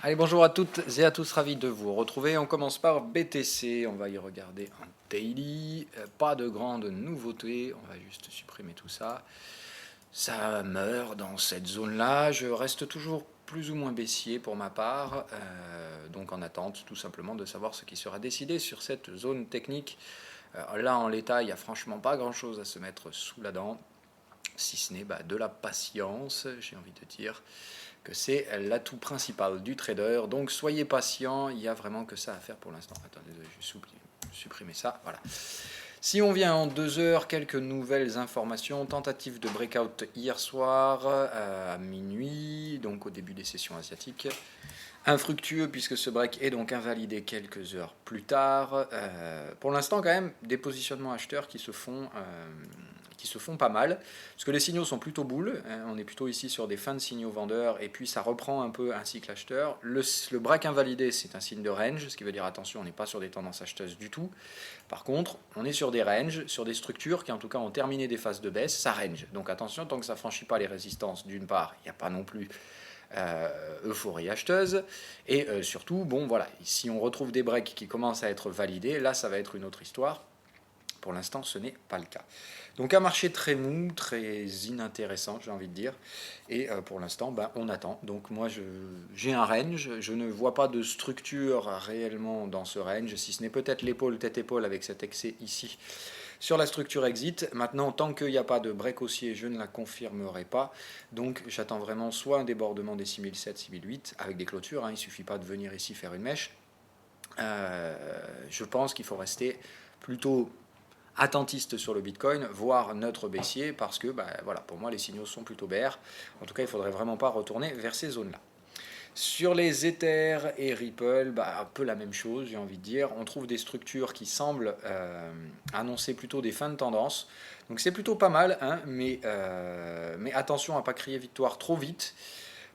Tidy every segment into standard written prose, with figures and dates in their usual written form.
Allez, bonjour à toutes et à tous, ravi de vous retrouver. On commence par BTC, on va y regarder un daily. Pas de grandes nouveautés, on va juste supprimer tout ça. Ça meurt dans cette zone-là. Je reste toujours plus ou moins baissier pour ma part, donc en attente tout simplement de savoir ce qui sera décidé sur cette zone technique. Là, en l'état, il n'y a franchement pas grand-chose à se mettre sous la dent, si ce n'est de la patience, j'ai envie de dire que c'est l'atout principal du trader. Donc soyez patient, il n'y a vraiment que ça à faire pour l'instant. Attendez, je vais supprimer ça. Voilà. Si on vient en 2 heures, quelques nouvelles informations. Tentative de breakout hier soir à minuit, donc au début des sessions asiatiques. Infructueux puisque ce break est donc invalidé quelques heures plus tard. Pour l'instant quand même des positionnements acheteurs qui se font pas mal, parce que les signaux sont plutôt boules, on est plutôt ici sur des fins de signaux vendeurs, et puis ça reprend un peu un cycle acheteur. Le break invalidé, c'est un signe de range, ce qui veut dire attention, on n'est pas sur des tendances acheteuses du tout. Par contre, on est sur des ranges, sur des structures qui en tout cas ont terminé des phases de baisse, ça range. Donc attention, tant que ça ne franchit pas les résistances, d'une part, il n'y a pas non plus euphorie acheteuse, et surtout, bon voilà, si on retrouve des breaks qui commencent à être validés, là ça va être une autre histoire. Pour l'instant, ce n'est pas le cas. Donc un marché très mou, très inintéressant, j'ai envie de dire. Et pour l'instant, on attend. Donc moi, j'ai un range. Je ne vois pas de structure réellement dans ce range, si ce n'est peut-être l'épaule, tête-épaule avec cet excès ici sur la structure exit. Maintenant, tant qu'il n'y a pas de break haussier, je ne la confirmerai pas. Donc j'attends vraiment soit un débordement des 6007, 6008 avec des clôtures. Il ne suffit pas de venir ici faire une mèche. Je pense qu'il faut rester plutôt attentiste sur le Bitcoin, voire neutre baissier, parce que voilà, pour moi les signaux sont plutôt bears. En tout cas, il ne faudrait vraiment pas retourner vers ces zones-là. Sur les Ethers et Ripple, un peu la même chose, j'ai envie de dire. On trouve des structures qui semblent annoncer plutôt des fins de tendance. Donc c'est plutôt pas mal, mais attention à ne pas crier victoire trop vite.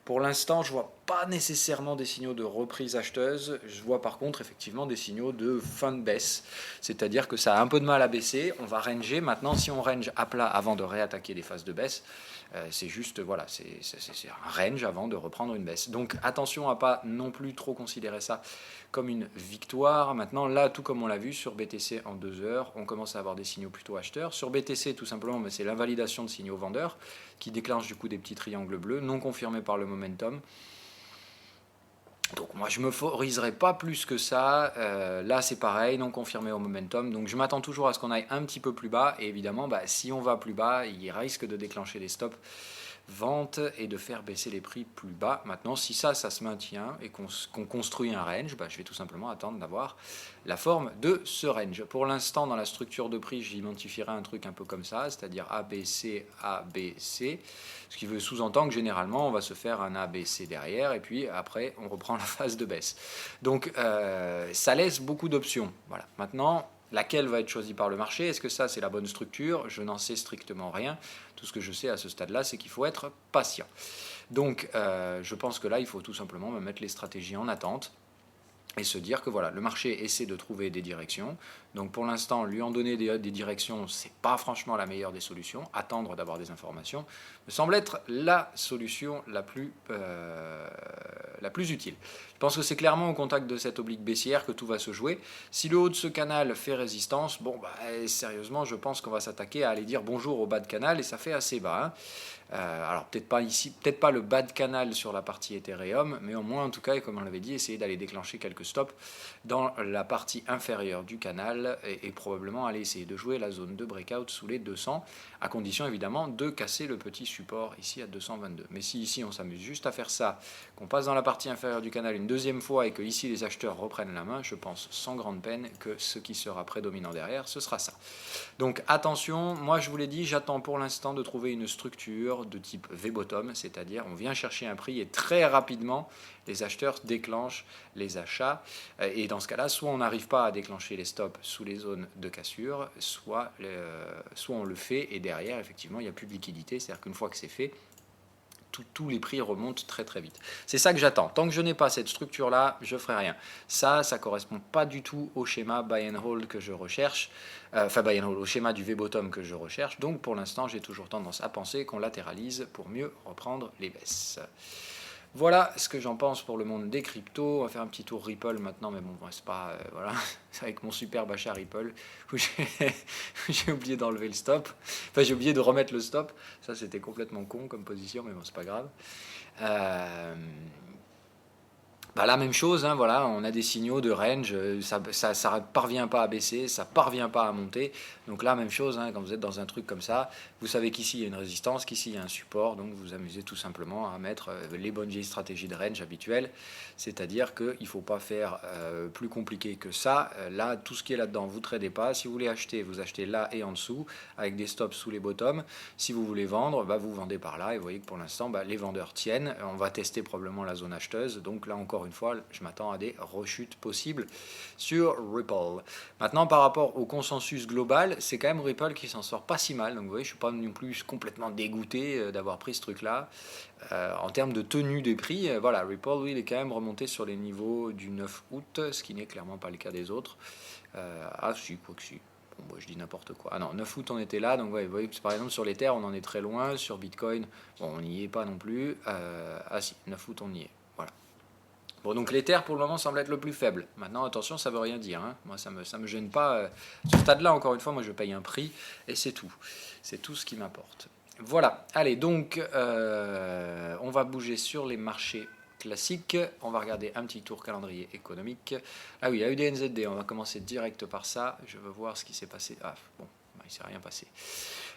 Pour l'instant, je ne vois pas nécessairement des signaux de reprise acheteuse. Je vois par contre effectivement des signaux de fin de baisse. C'est-à-dire que ça a un peu de mal à baisser. On va ranger. Maintenant, si on range à plat avant de réattaquer les phases de baisse, c'est juste, voilà, c'est un range avant de reprendre une baisse. Donc attention à pas non plus trop considérer ça comme une victoire. Maintenant, là, tout comme on l'a vu sur BTC en 2 heures, on commence à avoir des signaux plutôt acheteurs. Sur BTC, tout simplement, c'est l'invalidation de signaux vendeurs qui déclenche du coup des petits triangles bleus non confirmés par le momentum. Donc moi je ne m'euphoriserai pas plus que ça. Là c'est pareil, non confirmé au momentum. Donc je m'attends toujours à ce qu'on aille un petit peu plus bas. Et évidemment, si on va plus bas, il risque de déclencher des stops vente et de faire baisser les prix plus bas. Maintenant, si ça se maintient et qu'on construit un range, je vais tout simplement attendre d'avoir la forme de ce range. Pour l'instant, dans la structure de prix, j'identifierai un truc un peu comme ça, c'est-à-dire ABC, ABC, ce qui veut sous-entendre que généralement, on va se faire un ABC derrière et puis après, on reprend la phase de baisse. Donc, ça laisse beaucoup d'options. Voilà. Maintenant, laquelle va être choisie par le marché? Est-ce que ça, c'est la bonne structure? Je n'en sais strictement rien. Tout ce que je sais à ce stade-là, c'est qu'il faut être patient. Donc, je pense que là, il faut tout simplement mettre les stratégies en attente et se dire que voilà, le marché essaie de trouver des directions. Donc pour l'instant, lui en donner des directions, c'est pas franchement la meilleure des solutions. Attendre d'avoir des informations me semble être la solution la plus utile. Je pense que c'est clairement au contact de cette oblique baissière que tout va se jouer. Si le haut de ce canal fait résistance, sérieusement, je pense qu'on va s'attaquer à aller dire bonjour au bas de canal et ça fait assez bas. Alors peut-être pas ici, peut-être pas le bas de canal sur la partie Ethereum, mais au moins en tout cas, comme on l'avait dit, essayer d'aller déclencher quelques stops dans la partie inférieure du canal et probablement aller essayer de jouer la zone de breakout sous les 200, à condition évidemment de casser le petit support ici à 222. Mais si ici on s'amuse juste à faire ça, qu'on passe dans la partie inférieure du canal une deuxième fois et que ici les acheteurs reprennent la main, je pense sans grande peine que ce qui sera prédominant derrière, ce sera ça. Donc attention, moi je vous l'ai dit, j'attends pour l'instant de trouver une structure de type V-bottom, c'est-à-dire on vient chercher un prix et très rapidement les acheteurs déclenchent les achats. Et dans ce cas-là, soit on n'arrive pas à déclencher les stops sous les zones de cassure, soit on le fait et derrière, effectivement, il n'y a plus de liquidité, c'est-à-dire qu'une fois que c'est fait, tous les prix remontent très très vite. C'est ça que j'attends. Tant que je n'ai pas cette structure-là, je ne ferai rien. Ça ne correspond pas du tout au schéma buy and hold que je recherche, buy and hold, au schéma du V-bottom que je recherche. Donc pour l'instant, j'ai toujours tendance à penser qu'on latéralise pour mieux reprendre les baisses. Voilà ce que j'en pense pour le monde des cryptos. On va faire un petit tour Ripple maintenant, mais bon, c'est pas. Voilà, c'est avec mon superbe achat Ripple où j'ai oublié d'enlever le stop. Enfin, j'ai oublié de remettre le stop. Ça, c'était complètement con comme position, mais bon, c'est pas grave. Euh, Bah, la même chose, hein, voilà, on a des signaux de range, ça parvient pas à baisser, ça parvient pas à monter. Donc là, même chose, hein, quand vous êtes dans un truc comme ça, vous savez qu'ici il y a une résistance, qu'ici il y a un support, donc vous vous amusez tout simplement à mettre les bonnes vieilles stratégies de range habituelles, c'est-à-dire qu'il ne faut pas faire plus compliqué que ça. Là, tout ce qui est là-dedans, vous ne tradez pas. Si vous voulez acheter, vous achetez là et en dessous, avec des stops sous les bottoms. Si vous voulez vendre, bah, vous vendez par là, et vous voyez que pour l'instant, bah, les vendeurs tiennent. On va tester probablement la zone acheteuse, donc là encore une fois, je m'attends à des rechutes possibles sur Ripple. Maintenant, par rapport au consensus global, c'est quand même Ripple qui s'en sort pas si mal. Donc, vous voyez, je ne suis pas non plus complètement dégoûté d'avoir pris ce truc-là. En termes de tenue des prix, voilà, Ripple, lui, il est quand même remonté sur les niveaux du 9 août, ce qui n'est clairement pas le cas des autres. Ah, si, quoi que si. Bon, moi, je dis n'importe quoi. Ah non, 9 août, on était là. Donc, ouais, vous voyez, par exemple, sur l'Ether, on en est très loin. Sur Bitcoin, bon, on n'y est pas non plus. Ah si, 9 août, on y est. Voilà. Bon, donc l'Ether pour le moment semble être le plus faible. Maintenant, attention, ça veut rien dire, hein. Moi, ça me gêne pas. Ce stade-là, encore une fois, moi, je paye un prix et c'est tout. C'est tout ce qui m'importe. Voilà. Allez, donc, on va bouger sur les marchés classiques. On va regarder un petit tour calendrier économique. Ah oui, AUDNZD, on va commencer direct par ça. Je veux voir ce qui s'est passé. Ah, bon, il ne s'est rien passé.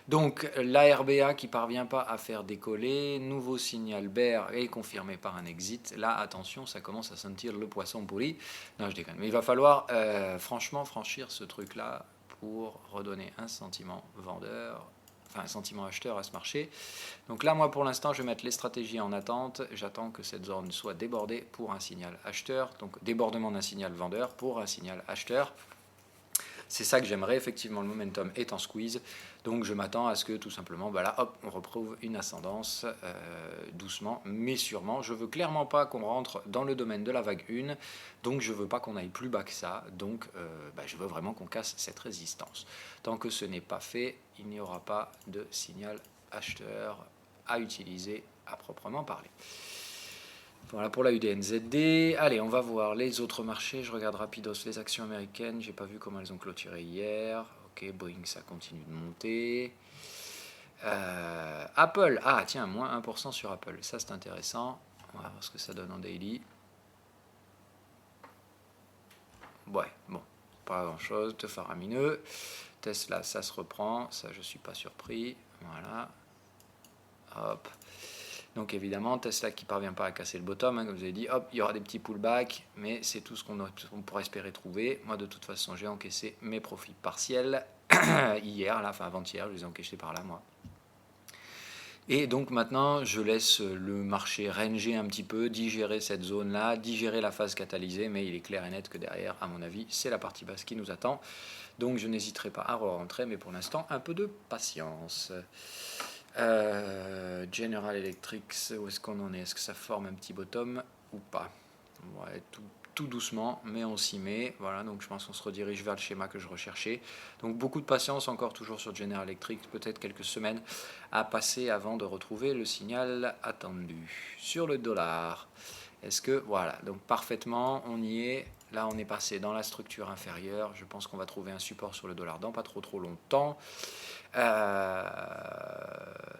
Donc la RBA qui ne parvient pas à faire décoller, nouveau signal bear est confirmé par un exit. Là, attention, ça commence à sentir le poisson pourri. Non, je déconne. Mais il va falloir franchement franchir ce truc-là pour redonner un sentiment vendeur, enfin un sentiment acheteur à ce marché. Donc là, moi, pour l'instant, je vais mettre les stratégies en attente. J'attends que cette zone soit débordée pour un signal acheteur. Donc débordement d'un signal vendeur pour un signal acheteur. C'est ça que j'aimerais, effectivement, le momentum est en squeeze, donc je m'attends à ce que tout simplement, bah là, hop, on retrouve une ascendance doucement, mais sûrement. Je veux clairement pas qu'on rentre dans le domaine de la vague 1, donc je veux pas qu'on aille plus bas que ça, donc bah, je veux vraiment qu'on casse cette résistance. Tant que ce n'est pas fait, il n'y aura pas de signal acheteur à utiliser à proprement parler. Voilà pour la UDNZD. Allez, on va voir les autres marchés. Je regarde rapidos les actions américaines. J'ai pas vu comment elles ont clôturé hier. Ok, Boeing, ça continue de monter. Apple, ah tiens, moins 1% sur Apple. Ça, c'est intéressant. On va voir ce que ça donne en daily. Ouais, bon, pas grand-chose de faramineux. Tesla, ça se reprend. Ça, je suis pas surpris. Voilà. Hop. Donc évidemment, Tesla qui ne parvient pas à casser le bottom, hein, comme je vous ai dit, hop, il y aura des petits pullbacks, mais c'est tout ce qu'on pourrait espérer trouver. Moi, de toute façon, j'ai encaissé mes profits partiels hier, là, enfin avant-hier, je les ai encaissés par là, moi. Et donc maintenant, je laisse le marché ranger un petit peu, digérer cette zone-là, digérer la phase catalysée, mais il est clair et net que derrière, à mon avis, c'est la partie basse qui nous attend. Donc je n'hésiterai pas à rentrer, mais pour l'instant, un peu de patience. General Electric, où est-ce qu'on en est? Est-ce que ça forme un petit bottom ou pas? Ouais, tout doucement, mais on s'y met. Voilà, donc je pense qu'on se redirige vers le schéma que je recherchais. Donc beaucoup de patience encore toujours sur General Electric, peut-être quelques semaines à passer avant de retrouver le signal attendu. Sur le dollar, est-ce que, voilà, donc parfaitement, on y est. Là, on est passé dans la structure inférieure. Je pense qu'on va trouver un support sur le dollar dans pas trop longtemps.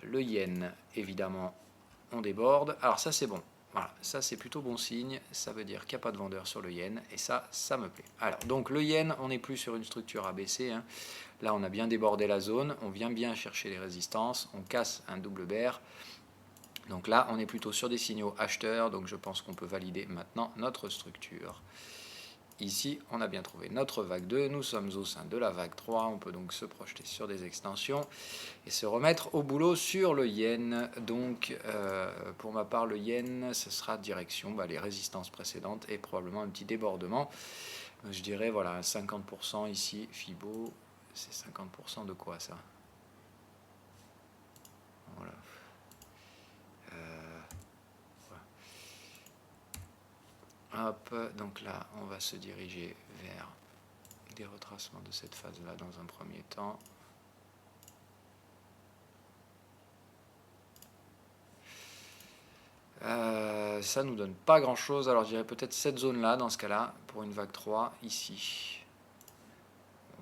Le yen, évidemment, on déborde. Alors ça, c'est bon. Voilà, ça c'est plutôt bon signe. Ça veut dire qu'il n'y a pas de vendeur sur le yen. Et ça me plaît. Alors, donc le yen, on n'est plus sur une structure ABC. Hein. Là, on a bien débordé la zone. On vient bien chercher les résistances. On casse un double bear. Donc là, on est plutôt sur des signaux acheteurs. Donc je pense qu'on peut valider maintenant notre structure. Ici, on a bien trouvé notre vague 2, nous sommes au sein de la vague 3, on peut donc se projeter sur des extensions et se remettre au boulot sur le yen. Donc, pour ma part, le yen, ce sera direction les résistances précédentes et probablement un petit débordement. Je dirais, voilà, 50% ici, Fibo, c'est 50% de quoi ça? Voilà. Hop, donc là, on va se diriger vers des retracements de cette phase-là dans un premier temps. Ça nous donne pas grand chose. Alors je dirais peut-être cette zone là dans ce cas là pour une vague 3 ici.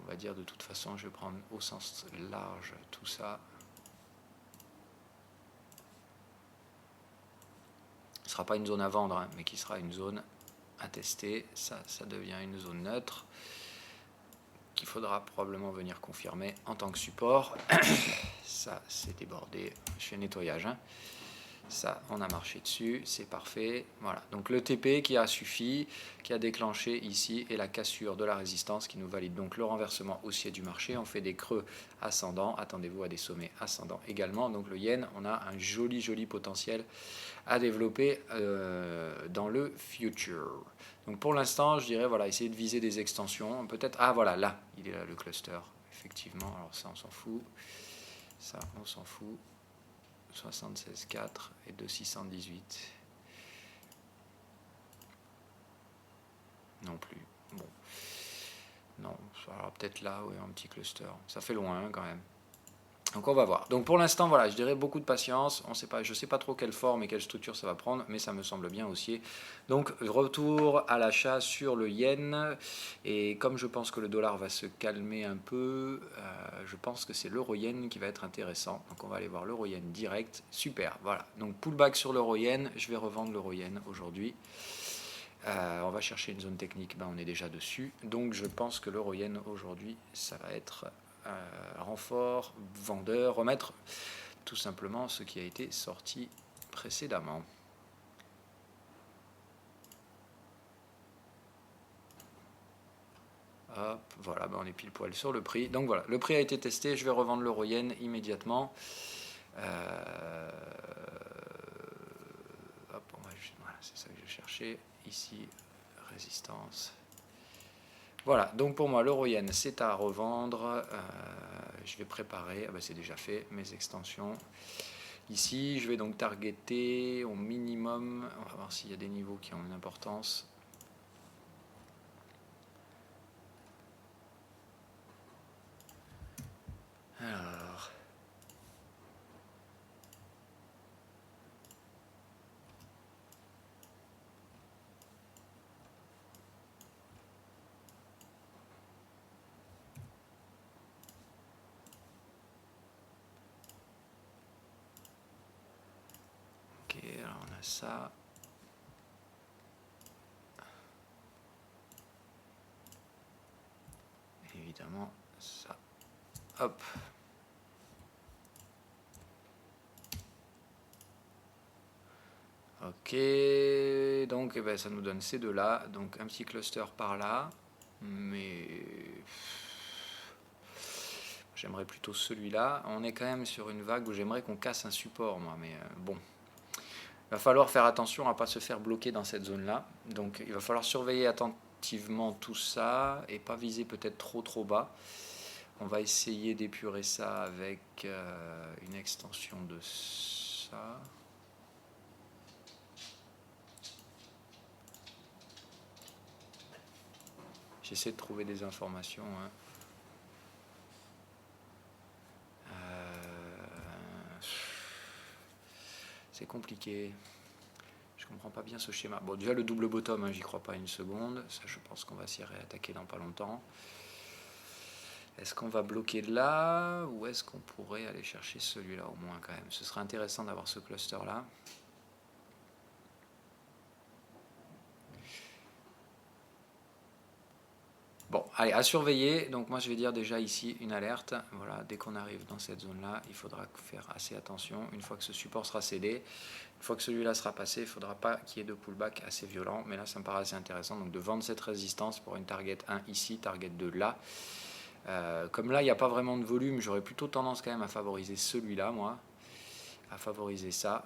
On va dire de toute façon je vais prendre au sens large tout ça. Ce ne sera pas une zone à vendre, hein, mais qui sera une zone à tester. Ça devient une zone neutre qu'il faudra probablement venir confirmer en tant que support. Ça, c'est débordé. Je fais nettoyage. Hein. Ça, on a marché dessus, c'est parfait. Voilà, donc le TP qui a suffi, qui a déclenché ici, et la cassure de la résistance qui nous valide donc le renversement haussier du marché. On fait des creux ascendants, attendez-vous à des sommets ascendants également. Donc le yen, on a un joli potentiel à développer dans le future. Donc pour l'instant, je dirais, voilà, essayer de viser des extensions. Peut-être, ah voilà, là, il est là le cluster, effectivement. Alors ça, on s'en fout. Ça, on s'en fout. 76,4 et 2,618. Non plus. Bon. Non, alors peut-être là, oui, un petit cluster. Ça fait loin quand même. Donc on va voir. Donc pour l'instant, voilà, je dirais beaucoup de patience. On sait pas, je ne sais pas trop quelle forme et quelle structure ça va prendre, mais ça me semble bien haussier. Donc retour à l'achat sur le yen. Et comme je pense que le dollar va se calmer un peu, je pense que c'est l'euro-yen qui va être intéressant. Donc on va aller voir l'euro-yen direct. Super, voilà. Donc pullback sur l'euro-yen. Je vais revendre l'euro-yen aujourd'hui. On va chercher une zone technique, ben, on est déjà dessus. Donc je pense que l'euro-yen aujourd'hui, ça va être renfort, vendeur, remettre tout simplement ce qui a été sorti précédemment. Hop, voilà, ben on est pile poil sur le prix. Donc voilà, le prix a été testé, je vais revendre l'euro-yen immédiatement. Hop, voilà, c'est ça que je cherchais. Ici, résistance. Voilà, donc pour moi, l'euro-yen, c'est à revendre. Je vais préparer, ah ben c'est déjà fait, mes extensions. Ici, je vais donc targeter au minimum. On va voir s'il y a des niveaux qui ont une importance. Alors. Ok, alors on a ça. Évidemment, ça. Hop. Ok, donc eh ben, ça nous donne ces deux-là. Donc un petit cluster par là. Mais j'aimerais plutôt celui-là. On est quand même sur une vague où j'aimerais qu'on casse un support, moi. Mais bon. Il va falloir faire attention à ne pas se faire bloquer dans cette zone-là. Donc il va falloir surveiller attentivement tout ça et pas viser peut-être trop bas. On va essayer d'épurer ça avec une extension de ça. J'essaie de trouver des informations. Hein. C'est compliqué. Je comprends pas bien ce schéma. Bon, déjà le double bottom, hein, j'y crois pas une seconde. Ça, je pense qu'on va s'y réattaquer dans pas longtemps. Est-ce qu'on va bloquer là ou est-ce qu'on pourrait aller chercher celui-là au moins quand même? Ce serait intéressant d'avoir ce cluster-là. Bon, allez, à surveiller. Donc moi, je vais dire déjà ici une alerte. Voilà, dès qu'on arrive dans cette zone-là, il faudra faire assez attention. Une fois que ce support sera cédé, une fois que celui-là sera passé, il ne faudra pas qu'il y ait de pullback assez violent. Mais là, ça me paraît assez intéressant. Donc de vendre cette résistance pour une target 1 ici, target 2 là. Comme là, il n'y a pas vraiment de volume, j'aurais plutôt tendance quand même à favoriser celui-là, moi. À favoriser ça.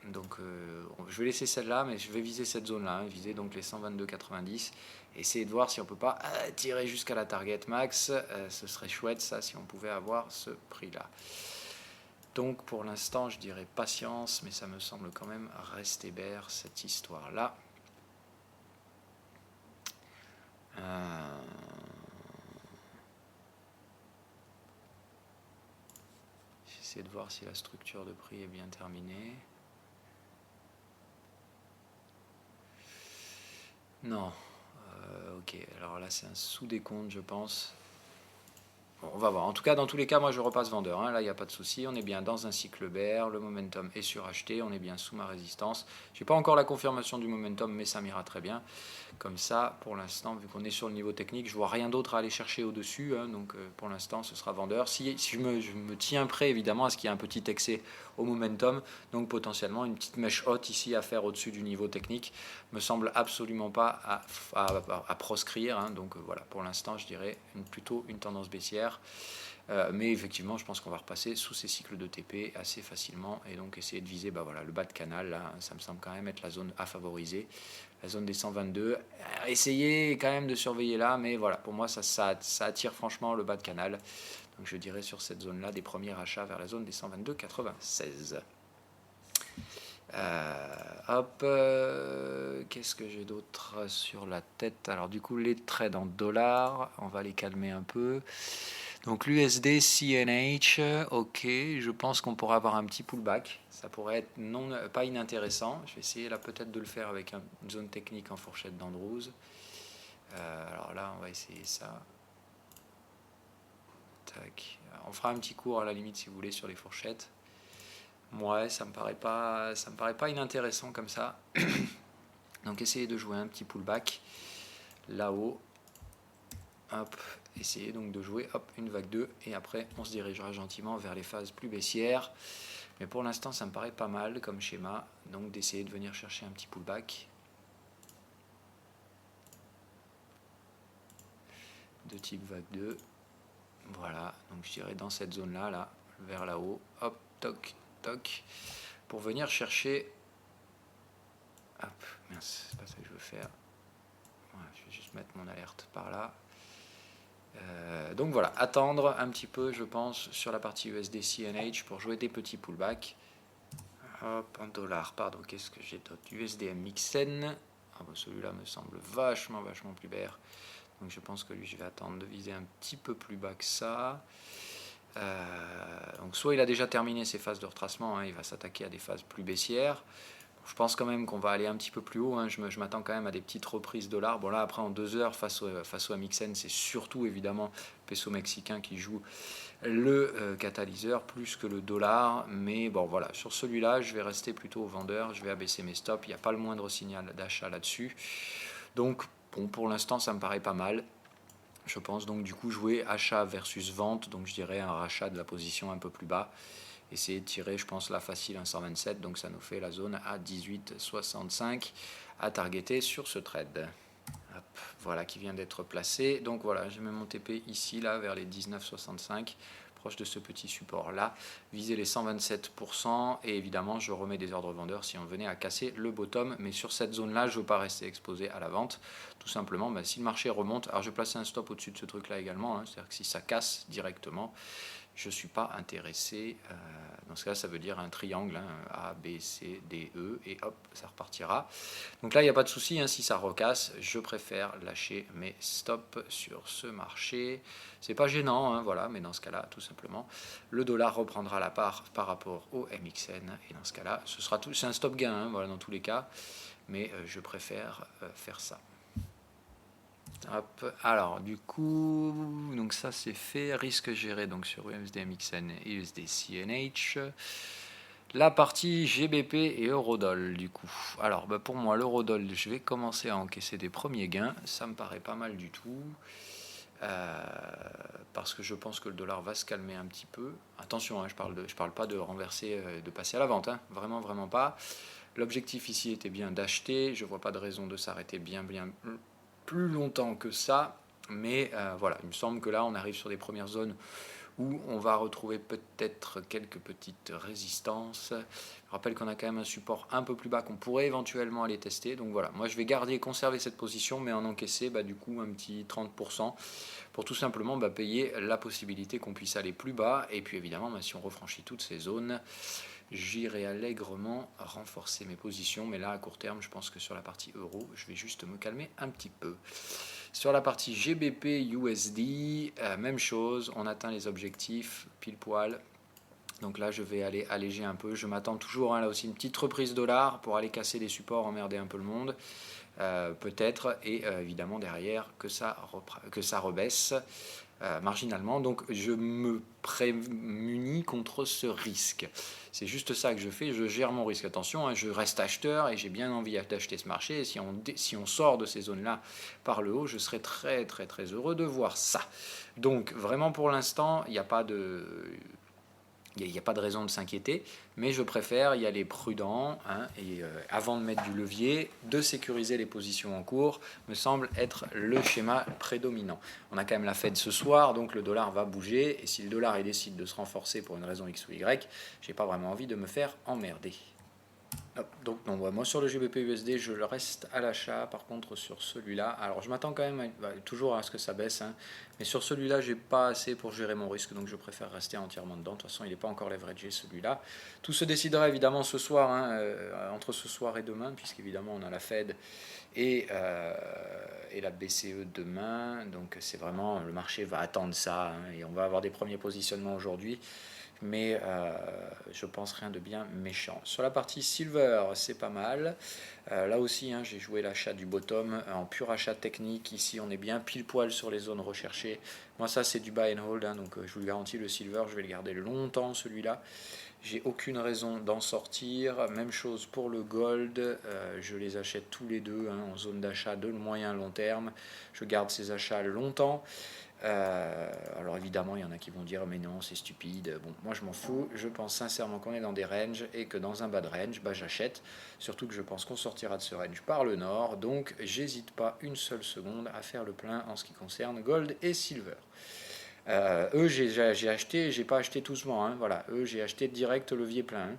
Donc je vais laisser celle-là, mais je vais viser cette zone-là, hein, viser donc les 122,90. Essayer de voir si on peut pas tirer jusqu'à la target max. Ce serait chouette ça si on pouvait avoir ce prix-là. Donc pour l'instant, je dirais patience, mais ça me semble quand même rester bear cette histoire-là. J'essaie de voir si la structure de prix est bien terminée. Non. Ok, alors là c'est un sous-décompte je pense. Bon, on va voir. En tout cas, dans tous les cas, moi je repasse vendeur. Hein. Là, il n'y a pas de souci. On est bien dans un cycle bear. Le momentum est suracheté. On est bien sous ma résistance. Je n'ai pas encore la confirmation du momentum, mais ça m'ira très bien. Comme ça, pour l'instant, vu qu'on est sur le niveau technique, je vois rien d'autre à aller chercher au-dessus. Hein. Donc pour l'instant, ce sera vendeur. Si je me tiens prêt, évidemment, à ce qu'il y ait un petit excès au momentum. Donc potentiellement, une petite mèche haute ici à faire au-dessus du niveau technique me semble absolument pas à proscrire. Hein. Donc voilà, pour l'instant, je dirais plutôt une tendance baissière. Mais effectivement, je pense qu'on va repasser sous ces cycles de TP assez facilement et donc essayer de viser voilà, le bas de canal. Là, ça me semble quand même être la zone à favoriser, la zone des 122. Essayez quand même de surveiller là, mais voilà, pour moi, ça attire franchement le bas de canal. Donc je dirais sur cette zone-là des premiers achats vers la zone des 122,96. Qu'est-ce que j'ai d'autre sur la tête? Alors du coup les trades en dollars, on va les calmer un peu. Donc l'USD CNH, ok, je pense qu'on pourra avoir un petit pullback. Ça pourrait être pas inintéressant. Je vais essayer là peut-être de le faire avec une zone technique en fourchette d'Andrews. Alors là on va essayer ça. Tac. On fera un petit cours à la limite si vous voulez sur les fourchettes. Ouais, ça me paraît pas inintéressant comme ça. Donc essayez de jouer un petit pullback là-haut. Hop, essayez donc de jouer une vague 2 et après on se dirigera gentiment vers les phases plus baissières. Mais pour l'instant ça me paraît pas mal comme schéma, donc d'essayer de venir chercher un petit pullback. De type vague 2. Voilà, donc je dirais dans cette zone là, vers là-haut. Hop, toc, toc. Pour venir chercher... Hop, mince, c'est pas ça que je veux faire. Voilà, je vais juste mettre mon alerte par là. Donc voilà, attendre un petit peu, je pense, sur la partie USD CNH pour jouer des petits pullbacks. Hop, en dollars, pardon, qu'est-ce que j'ai d'autre? USD MXN. Ah bon, celui-là me semble vachement plus vert. Donc je pense que lui, je vais attendre de viser un petit peu plus bas que ça. Donc soit il a déjà terminé ses phases de retracement, hein, il va s'attaquer à des phases plus baissières. Je pense quand même qu'on va aller un petit peu plus haut. Hein. Je m'attends quand même à des petites reprises dollars. Bon là après en 2 heures face au MXN, c'est surtout évidemment le peso mexicain qui joue le catalyseur plus que le dollar. Mais bon voilà, sur celui-là, je vais rester plutôt au vendeur. Je vais abaisser mes stops. Il n'y a pas le moindre signal d'achat là-dessus. Donc bon, pour l'instant, ça me paraît pas mal. Je pense donc du coup jouer achat versus vente. Donc je dirais un rachat de la position un peu plus bas. Essayer de tirer, je pense, la facile 127, donc ça nous fait la zone à 18,65 à targeter sur ce trade. Hop, voilà qui vient d'être placé. Donc voilà, j'ai mis mon TP ici, là, vers les 19,65, proche de ce petit support-là. Viser les 127%, et évidemment, je remets des ordres vendeurs si on venait à casser le bottom. Mais sur cette zone-là, je ne veux pas rester exposé à la vente. Tout simplement, si le marché remonte, alors je vais placer un stop au-dessus de ce truc-là également, hein, c'est-à-dire que si ça casse directement, je ne suis pas intéressé. Dans ce cas, ça veut dire un triangle, hein, A, B, C, D, E, et hop, ça repartira. Donc là, il n'y a pas de souci, hein, si ça recasse, je préfère lâcher mes stops sur ce marché. C'est pas gênant, hein, voilà, mais dans ce cas-là, tout simplement, le dollar reprendra la part par rapport au MXN, et dans ce cas-là, ce sera tout. C'est un stop gain, hein, voilà, dans tous les cas, mais je préfère faire ça. Hop. Alors du coup, donc ça c'est fait, risque géré donc sur USD MXN et USD CNH. La partie GBP et Eurodoll du coup. Alors pour moi l'Eurodoll, je vais commencer à encaisser des premiers gains, ça me paraît pas mal du tout. Parce que je pense que le dollar va se calmer un petit peu. Attention, hein, je parle pas de renverser, de passer à la vente, hein, vraiment pas. L'objectif ici était bien d'acheter, je vois pas de raison de s'arrêter bien plus longtemps que ça, mais voilà, il me semble que là on arrive sur des premières zones où on va retrouver peut-être quelques petites résistances. Je rappelle qu'on a quand même un support un peu plus bas qu'on pourrait éventuellement aller tester, donc voilà, moi je vais conserver cette position, mais en encaisser du coup un petit 30%, pour tout simplement payer la possibilité qu'on puisse aller plus bas, et puis évidemment si on refranchit toutes ces zones, j'irai allègrement renforcer mes positions, mais là à court terme je pense que sur la partie euro je vais juste me calmer un petit peu. Sur la partie GBP USD, même chose, on atteint les objectifs pile poil, donc là je vais aller alléger un peu. Je m'attends toujours là aussi une petite reprise dollar pour aller casser les supports, emmerder un peu le monde. peut-être, et évidemment derrière que ça rebaisse marginalement. Donc je me prémunis contre ce risque. C'est juste ça que je fais, je gère mon risque. Attention, je reste acheteur et j'ai bien envie d'acheter ce marché. Et si on sort de ces zones-là par le haut, je serai très très très heureux de voir ça. Donc vraiment pour l'instant, il n'y a pas de... Il n'y a pas de raison de s'inquiéter, mais je préfère y aller prudent, et avant de mettre du levier, de sécuriser les positions en cours, me semble être le schéma prédominant. On a quand même la Fed ce soir, donc le dollar va bouger, et si le dollar il décide de se renforcer pour une raison X ou Y, j'ai pas vraiment envie de me faire emmerder. Donc non, moi sur le GBP USD, je le reste à l'achat. Par contre, sur celui-là, alors je m'attends quand même toujours à ce que ça baisse, mais sur celui-là, j'ai pas assez pour gérer mon risque, donc je préfère rester entièrement dedans. De toute façon, il n'est pas encore leveragé celui-là. Tout se décidera évidemment ce soir, entre ce soir et demain, puisqu'évidemment on a la Fed et la BCE demain. Donc c'est vraiment, le marché va attendre ça, et on va avoir des premiers positionnements aujourd'hui. Mais je pense rien de bien méchant. Sur la partie silver, c'est pas mal. Là aussi, j'ai joué l'achat du bottom en pur achat technique. Ici, on est bien pile poil sur les zones recherchées. Moi, ça, c'est du buy and hold. Donc, je vous le garantis, le silver, je vais le garder longtemps, celui-là. J'ai aucune raison d'en sortir. Même chose pour le gold. Je les achète tous les deux en zone d'achat de moyen long terme. Je garde ces achats longtemps. Alors évidemment, il y en a qui vont dire mais non, c'est stupide. Bon, moi je m'en fous. Je pense sincèrement qu'on est dans des ranges et que dans un bas de range, j'achète. Surtout que je pense qu'on sortira de ce range par le nord. Donc j'hésite pas une seule seconde à faire le plein en ce qui concerne gold et silver. Eux, j'ai acheté, j'ai pas acheté tout doucement. Voilà, eux, j'ai acheté direct levier plein.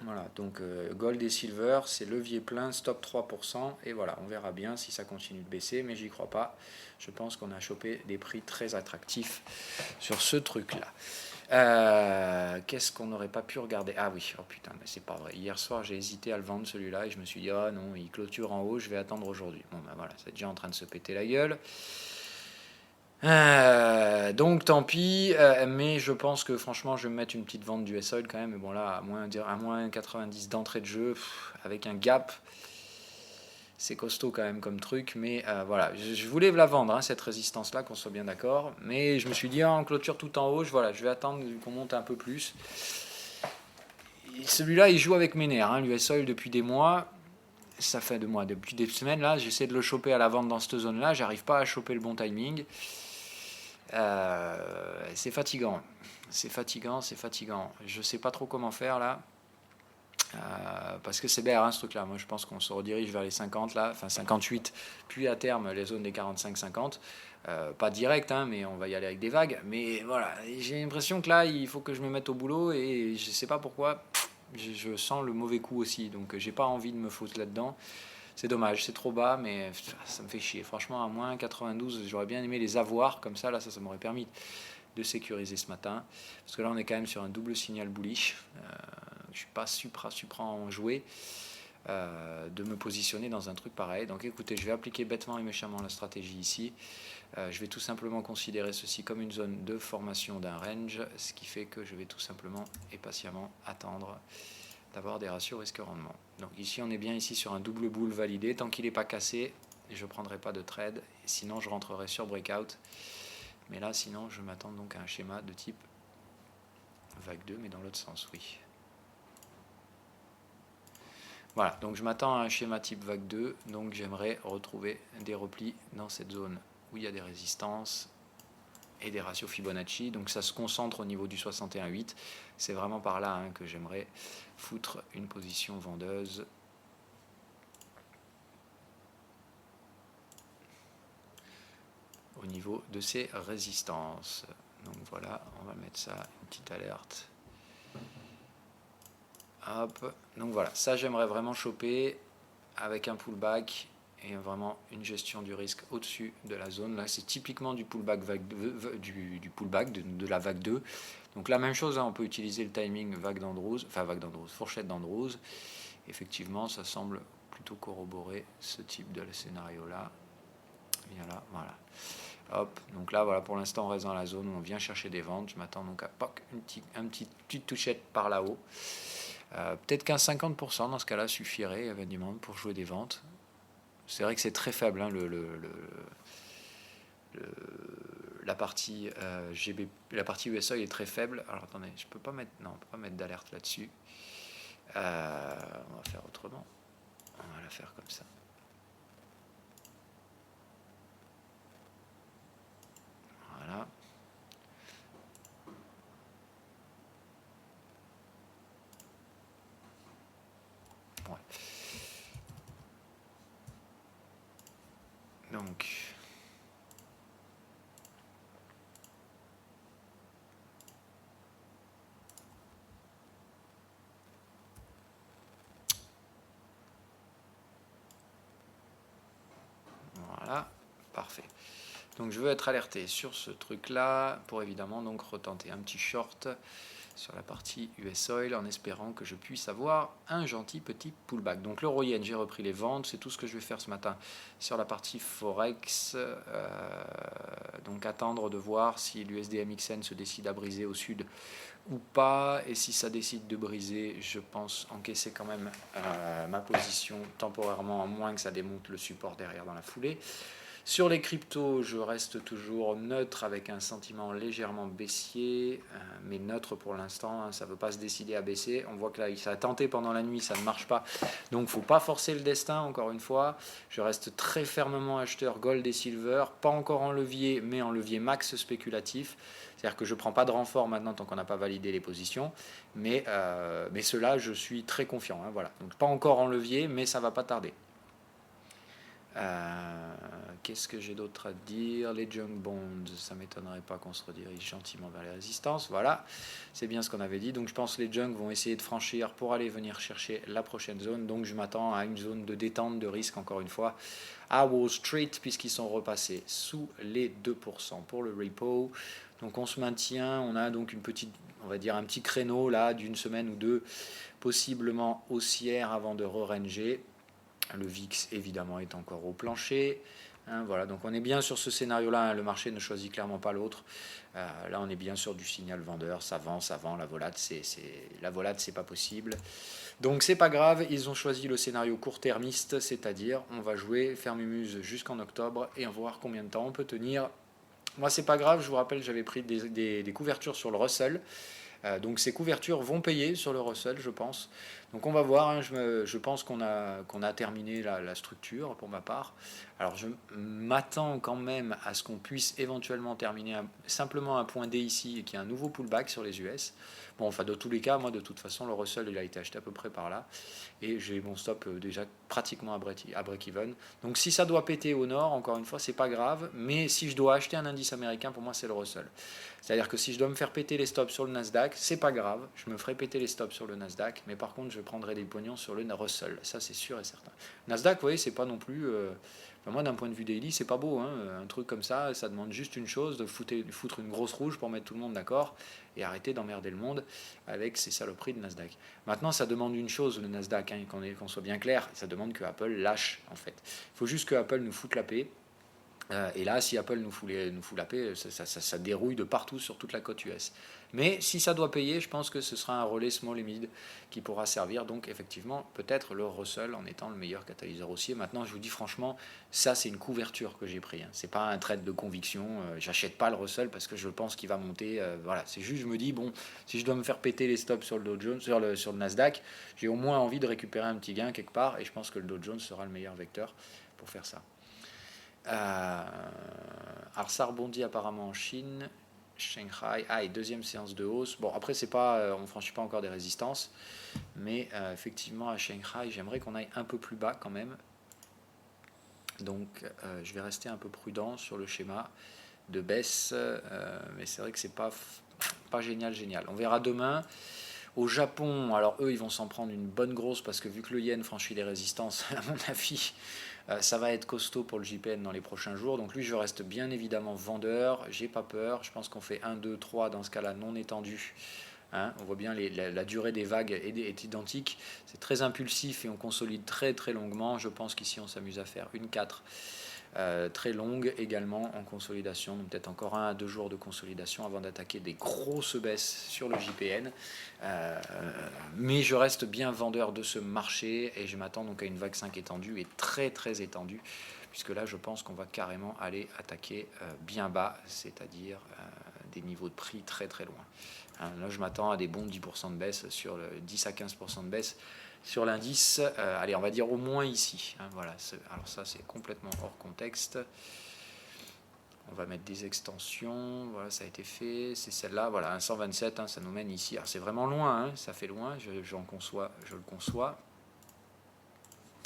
Voilà, donc gold et silver, c'est levier plein, stop 3%, et voilà, on verra bien si ça continue de baisser, mais j'y crois pas. Je pense qu'on a chopé des prix très attractifs sur ce truc-là. Qu'est-ce qu'on n'aurait pas pu regarder? Ah oui, oh putain, mais c'est pas vrai. Hier soir, j'ai hésité à le vendre celui-là, et je me suis dit, ah non, il clôture en haut, je vais attendre aujourd'hui. Bon, ben voilà, c'est déjà en train de se péter la gueule. Donc tant pis, mais je pense que franchement je vais me mettre une petite vente du S-Oil quand même, mais bon là à moins 90 d'entrée de jeu, avec un gap, c'est costaud quand même comme truc, mais voilà, je voulais la vendre, cette résistance là, qu'on soit bien d'accord, mais je me suis dit en clôture tout en haut, je vais attendre qu'on monte un peu plus. Celui-là il joue avec mes nerfs, l'US-Oil depuis des mois. Ça fait depuis des semaines là, j'essaie de le choper à la vente dans cette zone là, j'arrive pas à choper le bon timing. C'est fatigant. C'est fatigant. Je sais pas trop comment faire là. Parce que c'est BR ce truc-là. Moi, je pense qu'on se redirige vers les 50 là, enfin 58, puis à terme les zones des 45-50. Pas direct, mais on va y aller avec des vagues. Mais voilà, j'ai l'impression que là, il faut que je me mette au boulot et je sais pas pourquoi. Je sens le mauvais coup aussi, donc j'ai pas envie de me foutre là-dedans. C'est dommage, c'est trop bas, mais ça me fait chier. Franchement, à moins 92, j'aurais bien aimé les avoir comme ça. Là, ça m'aurait permis de sécuriser ce matin. Parce que là, on est quand même sur un double signal bullish. Je suis pas supra en jouer. De me positionner dans un truc pareil. Donc écoutez, je vais appliquer bêtement et méchamment la stratégie ici. Je vais tout simplement considérer ceci comme une zone de formation d'un range, ce qui fait que je vais tout simplement et patiemment attendre d'avoir des ratios risque-rendement. Donc ici, on est bien ici sur un double boule validé. Tant qu'il n'est pas cassé, je ne prendrai pas de trade. Et sinon, je rentrerai sur breakout. Mais là, sinon, je m'attends donc à un schéma de type vague 2, mais dans l'autre sens, oui. Voilà, donc je m'attends à un schéma type vague 2. Donc j'aimerais retrouver des replis dans cette zone où il y a des résistances et des ratios Fibonacci. Donc ça se concentre au niveau du 61,8. C'est vraiment par là que j'aimerais foutre une position vendeuse. Au niveau de ces résistances. Donc voilà, on va mettre ça, une petite alerte. Hop, donc voilà, ça j'aimerais vraiment choper avec un pullback et vraiment une gestion du risque au-dessus de la zone. Là, c'est typiquement du pullback, du pullback de la vague 2. Donc la même chose, on peut utiliser le timing fourchette d'Andrews. Effectivement, ça semble plutôt corroborer ce type de scénario-là. Bien là, voilà. Hop, donc là, voilà, pour l'instant, on reste dans la zone où on vient chercher des ventes. Je m'attends donc à une petite touchette par là-haut. Peut-être qu'un 50% dans ce cas-là suffirait éventuellement pour jouer des ventes. C'est vrai que c'est très faible, hein, la partie la partie USA est très faible. Alors attendez, je peux pas mettre, non, on peut pas mettre d'alerte là-dessus. On va faire autrement. On va la faire comme ça. Voilà. Ouais. Donc, voilà, parfait. Donc je veux être alerté sur ce truc-là pour évidemment donc retenter un petit short sur la partie US Oil en espérant que je puisse avoir un gentil petit pullback. Donc l'euro yen, j'ai repris les ventes, c'est tout ce que je vais faire ce matin sur la partie Forex. Donc attendre de voir si l'USD-MXN se décide à briser au sud ou pas, et si ça décide de briser, je pense encaisser quand même ma position temporairement, à moins que ça démonte le support derrière dans la foulée. Sur les cryptos, je reste toujours neutre avec un sentiment légèrement baissier, mais neutre pour l'instant, hein, ça ne veut pas se décider à baisser. On voit que là, ça a tenté pendant la nuit, ça ne marche pas. Donc, il ne faut pas forcer le destin, encore une fois. Je reste très fermement acheteur gold et silver, pas encore en levier, mais en levier max spéculatif. C'est-à-dire que je ne prends pas de renfort maintenant tant qu'on n'a pas validé les positions. Mais cela, je suis très confiant. Hein, voilà. Donc, pas encore en levier, mais ça ne va pas tarder. Qu'est-ce que j'ai d'autre à dire? Les junk bonds, ça m'étonnerait pas qu'on se redirige gentiment vers les résistances. Voilà, c'est bien ce qu'on avait dit. Donc je pense que les junk vont essayer de franchir pour aller venir chercher la prochaine zone. Donc je m'attends à une zone de détente, de risque, encore une fois, à Wall Street, puisqu'ils sont repassés sous les 2% pour le repo. Donc on se maintient, on a donc une petite, on va dire un petit créneau là d'une semaine ou deux, possiblement haussière avant de re-ranger. Le VIX évidemment est encore au plancher. Hein, voilà, donc on est bien sur ce scénario-là. Hein, le marché ne choisit clairement pas l'autre. Là, on est bien sur du signal vendeur. Ça vend. La volate, c'est pas possible. Donc c'est pas grave. Ils ont choisi le scénario court-termiste, c'est-à-dire on va jouer fermumuse jusqu'en octobre et on va voir combien de temps on peut tenir. Moi, c'est pas grave. Je vous rappelle, j'avais pris des couvertures sur le Russell. Donc ces couvertures vont payer sur le Russell, je pense. Donc on va voir, hein, je pense qu'on a terminé la structure pour ma part. Alors je m'attends quand même à ce qu'on puisse éventuellement terminer simplement un point D ici et qu'il y ait un nouveau pullback sur les US. Bon, enfin, de tous les cas, moi, de toute façon, le Russell, il a été acheté à peu près par là. Et j'ai mon stop déjà pratiquement à break-even. Donc, si ça doit péter au nord, encore une fois, c'est pas grave. Mais si je dois acheter un indice américain, pour moi, c'est le Russell. C'est-à-dire que si je dois me faire péter les stops sur le Nasdaq, c'est pas grave. Je me ferai péter les stops sur le Nasdaq. Mais par contre, je prendrai des pognons sur le Russell. Ça, c'est sûr et certain. Nasdaq, vous voyez, c'est pas non plus... moi, d'un point de vue daily, c'est pas beau. Hein. Un truc comme ça demande juste une chose, de foutre une grosse rouge pour mettre tout le monde d'accord et arrêter d'emmerder le monde avec ces saloperies de Nasdaq. Maintenant, ça demande une chose, le Nasdaq, hein, qu'on soit bien clair, ça demande que Apple lâche, en fait. Il faut juste que Apple nous foute la paix. Et là, si Apple nous fout la paix, ça dérouille de partout sur toute la côte US. Mais si ça doit payer, je pense que ce sera un relais small et mid qui pourra servir. Donc effectivement, peut-être le Russell en étant le meilleur catalyseur haussier. Maintenant, je vous dis franchement, ça c'est une couverture que j'ai pris. Hein. C'est pas un trade de conviction. J'achète pas le Russell parce que je pense qu'il va monter. Voilà, c'est juste, je me dis bon, si je dois me faire péter les stops sur le Dow Jones, sur le Nasdaq, j'ai au moins envie de récupérer un petit gain quelque part. Et je pense que le Dow Jones sera le meilleur vecteur pour faire ça. Alors ça rebondit apparemment en Chine, Shanghai. Et deuxième séance de hausse. Bon, après c'est pas, on franchit pas encore des résistances, mais effectivement à Shanghai, j'aimerais qu'on aille un peu plus bas quand même. Donc je vais rester un peu prudent sur le schéma de baisse, mais c'est vrai que c'est pas génial. On verra demain. Au Japon, alors eux, ils vont s'en prendre une bonne grosse parce que vu que le yen franchit les résistances, à mon avis, ça va être costaud pour le JPN dans les prochains jours. Donc lui, je reste bien évidemment vendeur. J'ai pas peur. Je pense qu'on fait 1, 2, 3 dans ce cas-là non étendu. Hein, on voit bien la durée des vagues est identique. C'est très impulsif et on consolide très très longuement. Je pense qu'ici, on s'amuse à faire une 4 très longue également en consolidation, donc peut-être encore 1 à 2 jours de consolidation avant d'attaquer des grosses baisses sur le JPN. Mais je reste bien vendeur de ce marché et je m'attends donc à une vague 5 étendue et très très étendue, puisque là je pense qu'on va carrément aller attaquer bien bas, c'est-à-dire des niveaux de prix très très loin. Là je m'attends à des bons 10% de baisse, sur le 10 à 15% de baisse sur l'indice. Allez, on va dire au moins ici. Voilà. Alors ça c'est complètement hors contexte. On va mettre des extensions, voilà, ça a été fait, c'est celle-là, voilà, un 127, ça nous mène ici. Alors c'est vraiment loin, ça fait loin, je le conçois.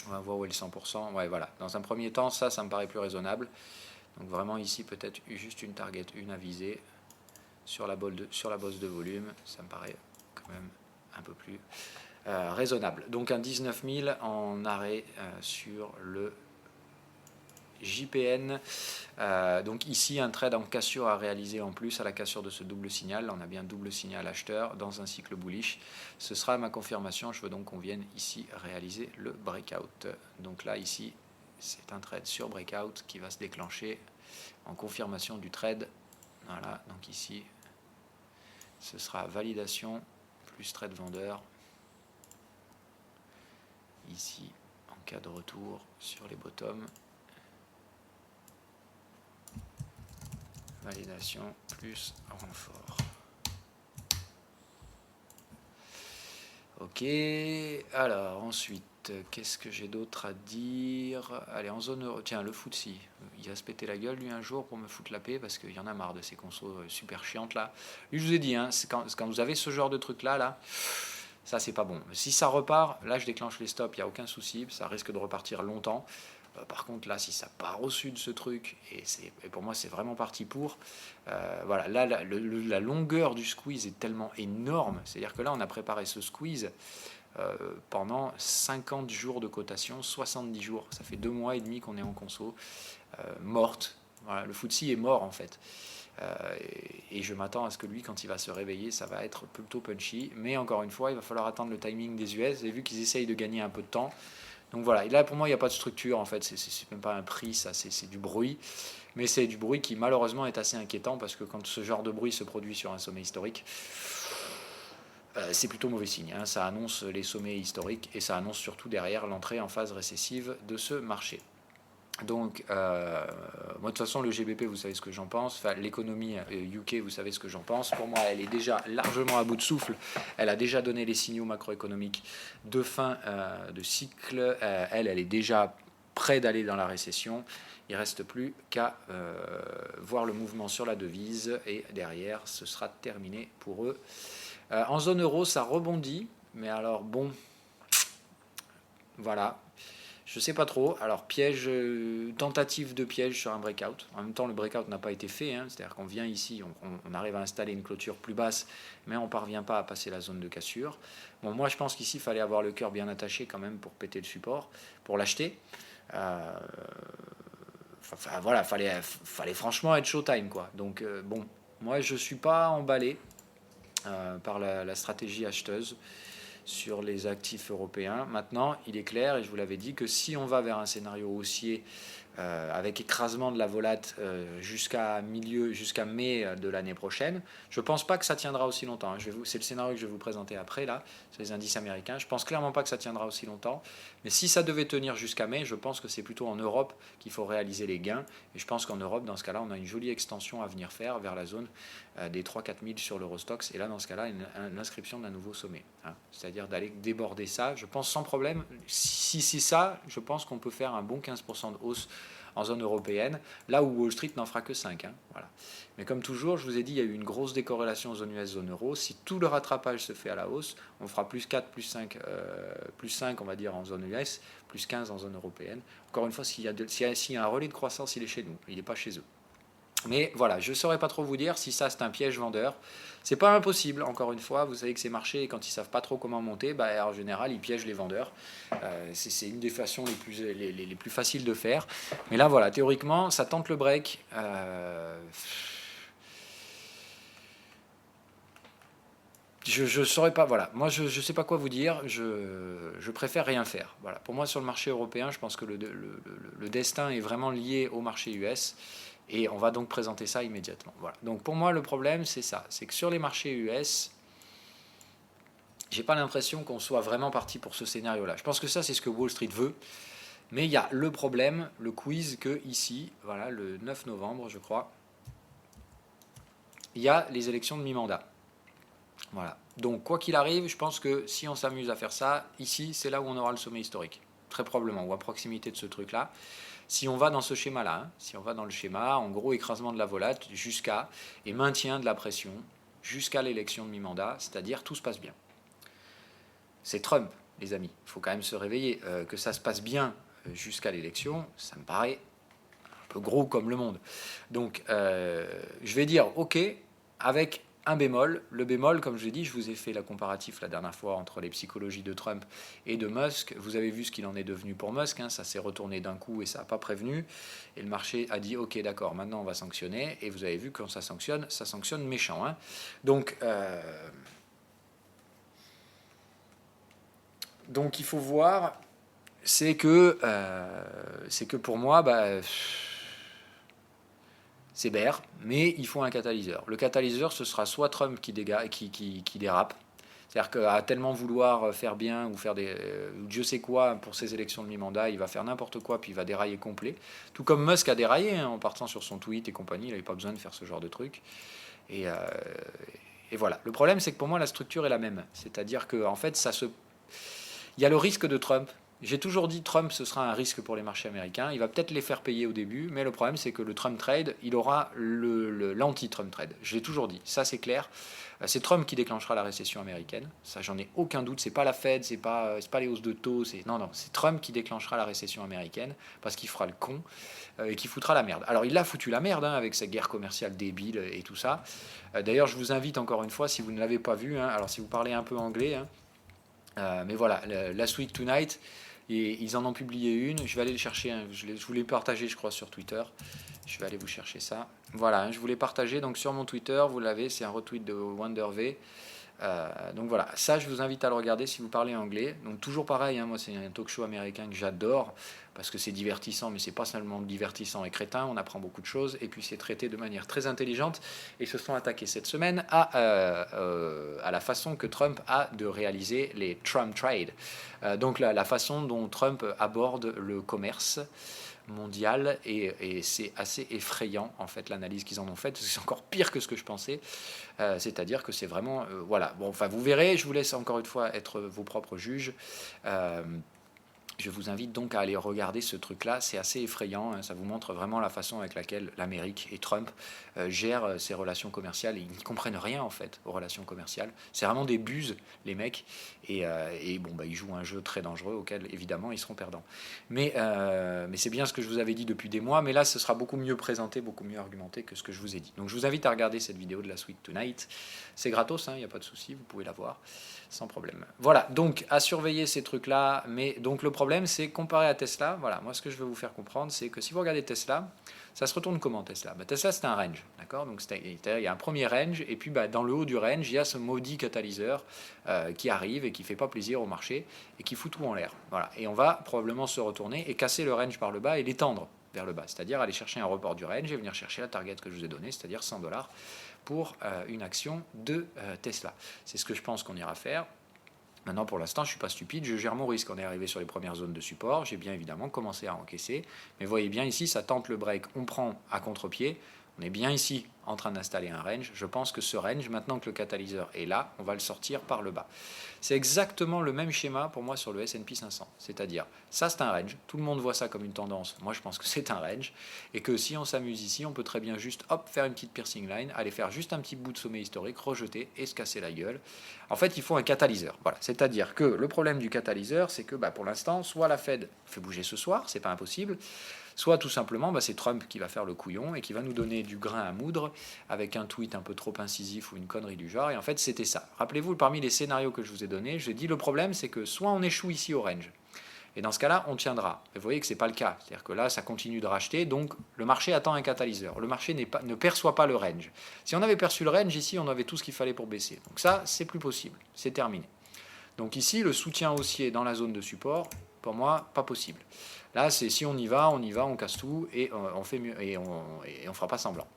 On va voir où est le 100%. Ouais, voilà. Dans un premier temps, ça me paraît plus raisonnable. Donc vraiment ici, peut-être juste une target 1 à viser sur la bosse de volume. Ça me paraît quand même un peu plus raisonnable. Donc un 19 000 en arrêt sur le JPN. Donc ici, un trade en cassure à réaliser en plus à la cassure de ce double signal. On a bien double signal acheteur dans un cycle bullish. Ce sera ma confirmation. Je veux donc qu'on vienne ici réaliser le breakout. Donc là, ici, c'est un trade sur breakout qui va se déclencher en confirmation du trade. Voilà, donc ici, ce sera validation plus trade vendeur. Ici, en cas de retour sur les bottoms, validation plus renfort. Ok, alors ensuite, qu'est-ce que j'ai d'autre à dire? Allez, en zone euro, tiens, le FTSE, il va se péter la gueule lui un jour pour me foutre la paix, parce qu'il y en a marre de ces consos super chiantes là. Lui, je vous ai dit, quand vous avez ce genre de truc là, ça c'est pas bon. Si ça repart, là je déclenche les stops, il n'y a aucun souci, ça risque de repartir longtemps. Par contre, là, si ça part au sud, ce truc, et pour moi, c'est vraiment parti pour. Voilà, là, la longueur du squeeze est tellement énorme. C'est-à-dire que là, on a préparé ce squeeze pendant 50 jours de cotation, 70 jours. Ça fait 2 mois et demi qu'on est en conso, morte. Voilà, le FTSE est mort, en fait. Et je m'attends à ce que lui, quand il va se réveiller, ça va être plutôt punchy. Mais encore une fois, il va falloir attendre le timing des US. Vous avez vu qu'ils essayent de gagner un peu de temps. Donc voilà, et là pour moi il n'y a pas de structure en fait, c'est même pas un prix, ça c'est du bruit, mais c'est du bruit qui malheureusement est assez inquiétant parce que quand ce genre de bruit se produit sur un sommet historique, c'est plutôt mauvais signe, ça annonce les sommets historiques et ça annonce surtout derrière l'entrée en phase récessive de ce marché. Donc, moi de toute façon, le GBP, vous savez ce que j'en pense. Enfin, l'économie UK, vous savez ce que j'en pense. Pour moi, elle est déjà largement à bout de souffle. Elle a déjà donné les signaux macroéconomiques de fin de cycle. Elle est déjà près d'aller dans la récession. Il ne reste plus qu'à voir le mouvement sur la devise. Et derrière, ce sera terminé pour eux. En zone euro, ça rebondit. Mais alors, bon, voilà. Je sais pas trop. Alors, piège, tentative de piège sur un breakout. En même temps, le breakout n'a pas été fait. C'est-à-dire qu'on vient ici, on arrive à installer une clôture plus basse, mais on ne parvient pas à passer la zone de cassure. Bon, moi, je pense qu'ici, il fallait avoir le cœur bien attaché quand même pour péter le support, pour l'acheter. Voilà, fallait franchement être showtime, quoi. Donc, bon, moi, je ne suis pas emballé par la stratégie acheteuse sur les actifs européens. Maintenant, il est clair, et je vous l'avais dit, que si on va vers un scénario haussier avec écrasement de la volate jusqu'à mai de l'année prochaine, je ne pense pas que ça tiendra aussi longtemps. C'est le scénario que je vais vous présenter après, là, sur les indices américains. Je pense clairement pas que ça tiendra aussi longtemps. Mais si ça devait tenir jusqu'à mai, je pense que c'est plutôt en Europe qu'il faut réaliser les gains. Et je pense qu'en Europe, dans ce cas-là, on a une jolie extension à venir faire vers la zone des 3-4 000 sur l'Eurostoxx. Et là, dans ce cas-là, l'inscription d'un nouveau sommet. C'est-à-dire d'aller déborder ça, je pense sans problème. Si c'est ça, je pense qu'on peut faire un bon 15% de hausse en zone européenne, là où Wall Street n'en fera que 5. Voilà. Mais comme toujours, je vous ai dit, il y a eu une grosse décorrélation zone US, zone euro. Si tout le rattrapage se fait à la hausse, on fera plus 4, plus 5, on va dire en zone US, plus 15 en zone européenne. Encore une fois, s'il y a un relais de croissance, il est chez nous, il n'est pas chez eux. Mais voilà, je ne saurais pas trop vous dire si ça c'est un piège vendeur. C'est pas impossible, encore une fois, vous savez que ces marchés, quand ils ne savent pas trop comment monter, en général, ils piègent les vendeurs. C'est une des façons les plus faciles de faire. Mais là, voilà, théoriquement, ça tente le break. je saurais pas, voilà. Moi, je sais pas quoi vous dire. Je préfère rien faire. Voilà. Pour moi, sur le marché européen, je pense que le destin est vraiment lié au marché US. Et on va donc présenter ça immédiatement. Voilà. Donc pour moi, le problème, c'est ça. C'est que sur les marchés US, j'ai pas l'impression qu'on soit vraiment parti pour ce scénario-là. Je pense que ça, c'est ce que Wall Street veut. Mais il y a le problème, le quiz, que ici, voilà, le 9 novembre, je crois, il y a les élections de mi-mandat. Voilà. Donc, quoi qu'il arrive, je pense que si on s'amuse à faire ça, ici, c'est là où on aura le sommet historique. Très probablement, ou à proximité de ce truc-là. Si on va dans ce schéma-là, hein, si on va dans le schéma, en gros, écrasement de la volate jusqu'à, et maintien de la pression jusqu'à l'élection de mi-mandat, c'est-à-dire tout se passe bien. C'est Trump, les amis. Il faut quand même se réveiller. Que ça se passe bien jusqu'à l'élection, ça me paraît un peu gros comme le monde. Donc, je vais dire OK avec un bémol. Le bémol, comme je l'ai dit, je vous ai fait la comparatif la dernière fois entre les psychologies de Trump et de Musk. Vous avez vu ce qu'il en est devenu pour Musk. Hein, ça s'est retourné d'un coup et ça n'a pas prévenu. Et le marché a dit OK, d'accord, maintenant on va sanctionner. Et vous avez vu quand ça sanctionne méchant. Hein. Donc, il faut voir. C'est que pour moi, c'est bear, mais il faut un catalyseur. Le catalyseur, ce sera soit Trump qui dérape, c'est-à-dire qu'à tellement vouloir faire bien ou faire Dieu sait quoi pour ces élections de mi-mandat, il va faire n'importe quoi puis il va dérailler complet. Tout comme Musk a déraillé hein, en partant sur son tweet et compagnie, il n'avait pas besoin de faire ce genre de truc. Et voilà. Le problème, c'est que pour moi, la structure est la même. C'est-à-dire qu'en fait, il y a le risque de Trump. J'ai toujours dit Trump, ce sera un risque pour les marchés américains. Il va peut-être les faire payer au début, mais le problème, c'est que le Trump trade, il aura l'anti-Trump trade. Je l'ai toujours dit, ça c'est clair. C'est Trump qui déclenchera la récession américaine. Ça, j'en ai aucun doute. C'est pas la Fed, c'est pas les hausses de taux. Non, c'est Trump qui déclenchera la récession américaine parce qu'il fera le con et qui foutra la merde. Alors, il a foutu la merde hein, avec sa guerre commerciale débile et tout ça. D'ailleurs, je vous invite encore une fois, si vous ne l'avez pas vu, hein, alors si vous parlez un peu anglais, hein, mais voilà, Last Week Tonight, et ils en ont publié une. Je vais aller le chercher. Hein. Je vous l'ai partagé, je crois, sur Twitter. Je vais aller vous chercher ça. Voilà, hein, je vous l'ai partagé donc sur mon Twitter. Vous l'avez, c'est un retweet de WonderV. Donc voilà, ça je vous invite à le regarder si vous parlez anglais. Donc toujours pareil, hein, moi c'est un talk show américain que j'adore parce que c'est divertissant, mais c'est pas seulement divertissant et crétin, on apprend beaucoup de choses et puis c'est traité de manière très intelligente. Et se sont attaqués cette semaine à la façon que Trump a de réaliser les Trump Trade. Donc la façon dont Trump aborde le commerce mondial et c'est assez effrayant en fait l'analyse qu'ils en ont faite, c'est encore pire que ce que je pensais, c'est-à-dire que c'est vraiment voilà, bon enfin vous verrez, je vous laisse encore une fois être vos propres juges. Je vous invite donc à aller regarder ce truc-là, c'est assez effrayant, hein, ça vous montre vraiment la façon avec laquelle l'Amérique et Trump gèrent ses relations commerciales. Ils n'y comprennent rien en fait aux relations commerciales, c'est vraiment des buses les mecs, et bon, ils jouent un jeu très dangereux auquel évidemment ils seront perdants. Mais c'est bien ce que je vous avais dit depuis des mois, mais là ce sera beaucoup mieux présenté, beaucoup mieux argumenté que ce que je vous ai dit. Donc je vous invite à regarder cette vidéo de Last Week Tonight, c'est gratos, il n'y a pas de souci, vous pouvez la voir sans problème. Voilà, donc à surveiller ces trucs-là, mais donc le problème c'est comparé à Tesla, voilà, moi ce que je veux vous faire comprendre c'est que si vous regardez Tesla, ça se retourne comment Tesla? Tesla c'est un range, d'accord? Donc il y a un premier range, et puis dans le haut du range, il y a ce maudit catalyseur qui arrive et qui fait pas plaisir au marché et qui fout tout en l'air. Voilà, et on va probablement se retourner et casser le range par le bas et l'étendre vers le bas, c'est-à-dire aller chercher un report du range et venir chercher la target que je vous ai donnée, c'est-à-dire $100 pour une action de Tesla. C'est ce que je pense qu'on ira faire. Maintenant, pour l'instant, je ne suis pas stupide, je gère mon risque. On est arrivé sur les premières zones de support, j'ai bien évidemment commencé à encaisser. Mais vous voyez bien ici, ça tente le break, on prend à contre-pied. On est bien ici en train d'installer un range. Je pense que ce range, maintenant que le catalyseur est là, on va le sortir par le bas. C'est exactement le même schéma pour moi sur le S&P 500. C'est-à-dire, ça c'est un range. Tout le monde voit ça comme une tendance. Moi, je pense que c'est un range. Et que si on s'amuse ici, on peut très bien juste faire une petite piercing line, aller faire juste un petit bout de sommet historique, rejeter et se casser la gueule. En fait, il faut un catalyseur. Voilà. C'est-à-dire que le problème du catalyseur, c'est que pour l'instant, soit la Fed fait bouger ce soir, c'est pas impossible, soit tout simplement, c'est Trump qui va faire le couillon et qui va nous donner du grain à moudre avec un tweet un peu trop incisif ou une connerie du genre. Et en fait, c'était ça. Rappelez-vous, parmi les scénarios que je vous ai donnés, j'ai dit le problème, c'est que soit on échoue ici au range, Et dans ce cas-là, on tiendra. Et vous voyez que ce n'est pas le cas. C'est-à-dire que là, ça continue de racheter, donc le marché attend un catalyseur. Le marché ne perçoit pas le range. Si on avait perçu le range, ici, on avait tout ce qu'il fallait pour baisser. Donc ça, c'est plus possible. C'est terminé. Donc ici, le soutien haussier dans la zone de support, pour moi, pas possible. Là, c'est si on y va, on casse tout et on fait mieux et on fera pas semblant.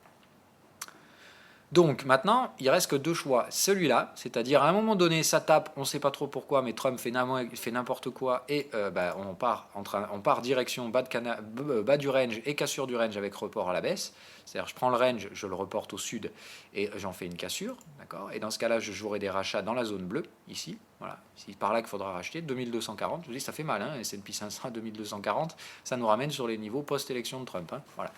Donc maintenant, il reste que deux choix. Celui-là, c'est-à-dire à un moment donné, ça tape, on ne sait pas trop pourquoi, mais Trump fait n'importe quoi et on part direction bas du range et cassure du range avec report à la baisse. C'est-à-dire je prends le range, je le reporte au sud et j'en fais une cassure. D'accord. Et dans ce cas-là, je jouerai des rachats dans la zone bleue, ici. Voilà. C'est par là qu'il faudra racheter. 2240, je vous dis, ça fait mal, hein, S&P 500 à 2240, ça nous ramène sur les niveaux post-élection de Trump. Hein, voilà.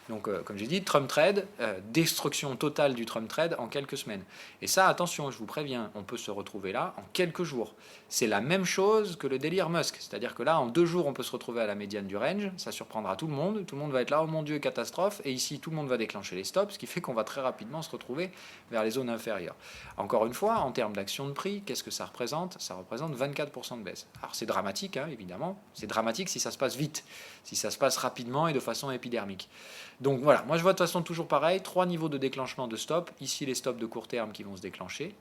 Donc, comme j'ai dit, Trump Trade, destruction totale du Trump Trade en quelques semaines. Et ça, attention, je vous préviens, on peut se retrouver là en quelques jours. C'est la même chose que le délire Musk. C'est-à-dire que là, en 2 jours, on peut se retrouver à la médiane du range. Ça surprendra tout le monde. Tout le monde va être là, oh mon Dieu, catastrophe. Et ici, tout le monde va déclencher les stops, ce qui fait qu'on va très rapidement se retrouver vers les zones inférieures. Encore une fois, en termes d'action de prix, qu'est-ce que ça représente? Ça représente 24% de baisse. Alors c'est dramatique, hein, évidemment. C'est dramatique si ça se passe vite, si ça se passe rapidement et de façon épidermique. Donc voilà, moi je vois de toute façon toujours pareil, 3 niveaux de déclenchement de stop. Ici les stops de court terme qui vont se déclencher.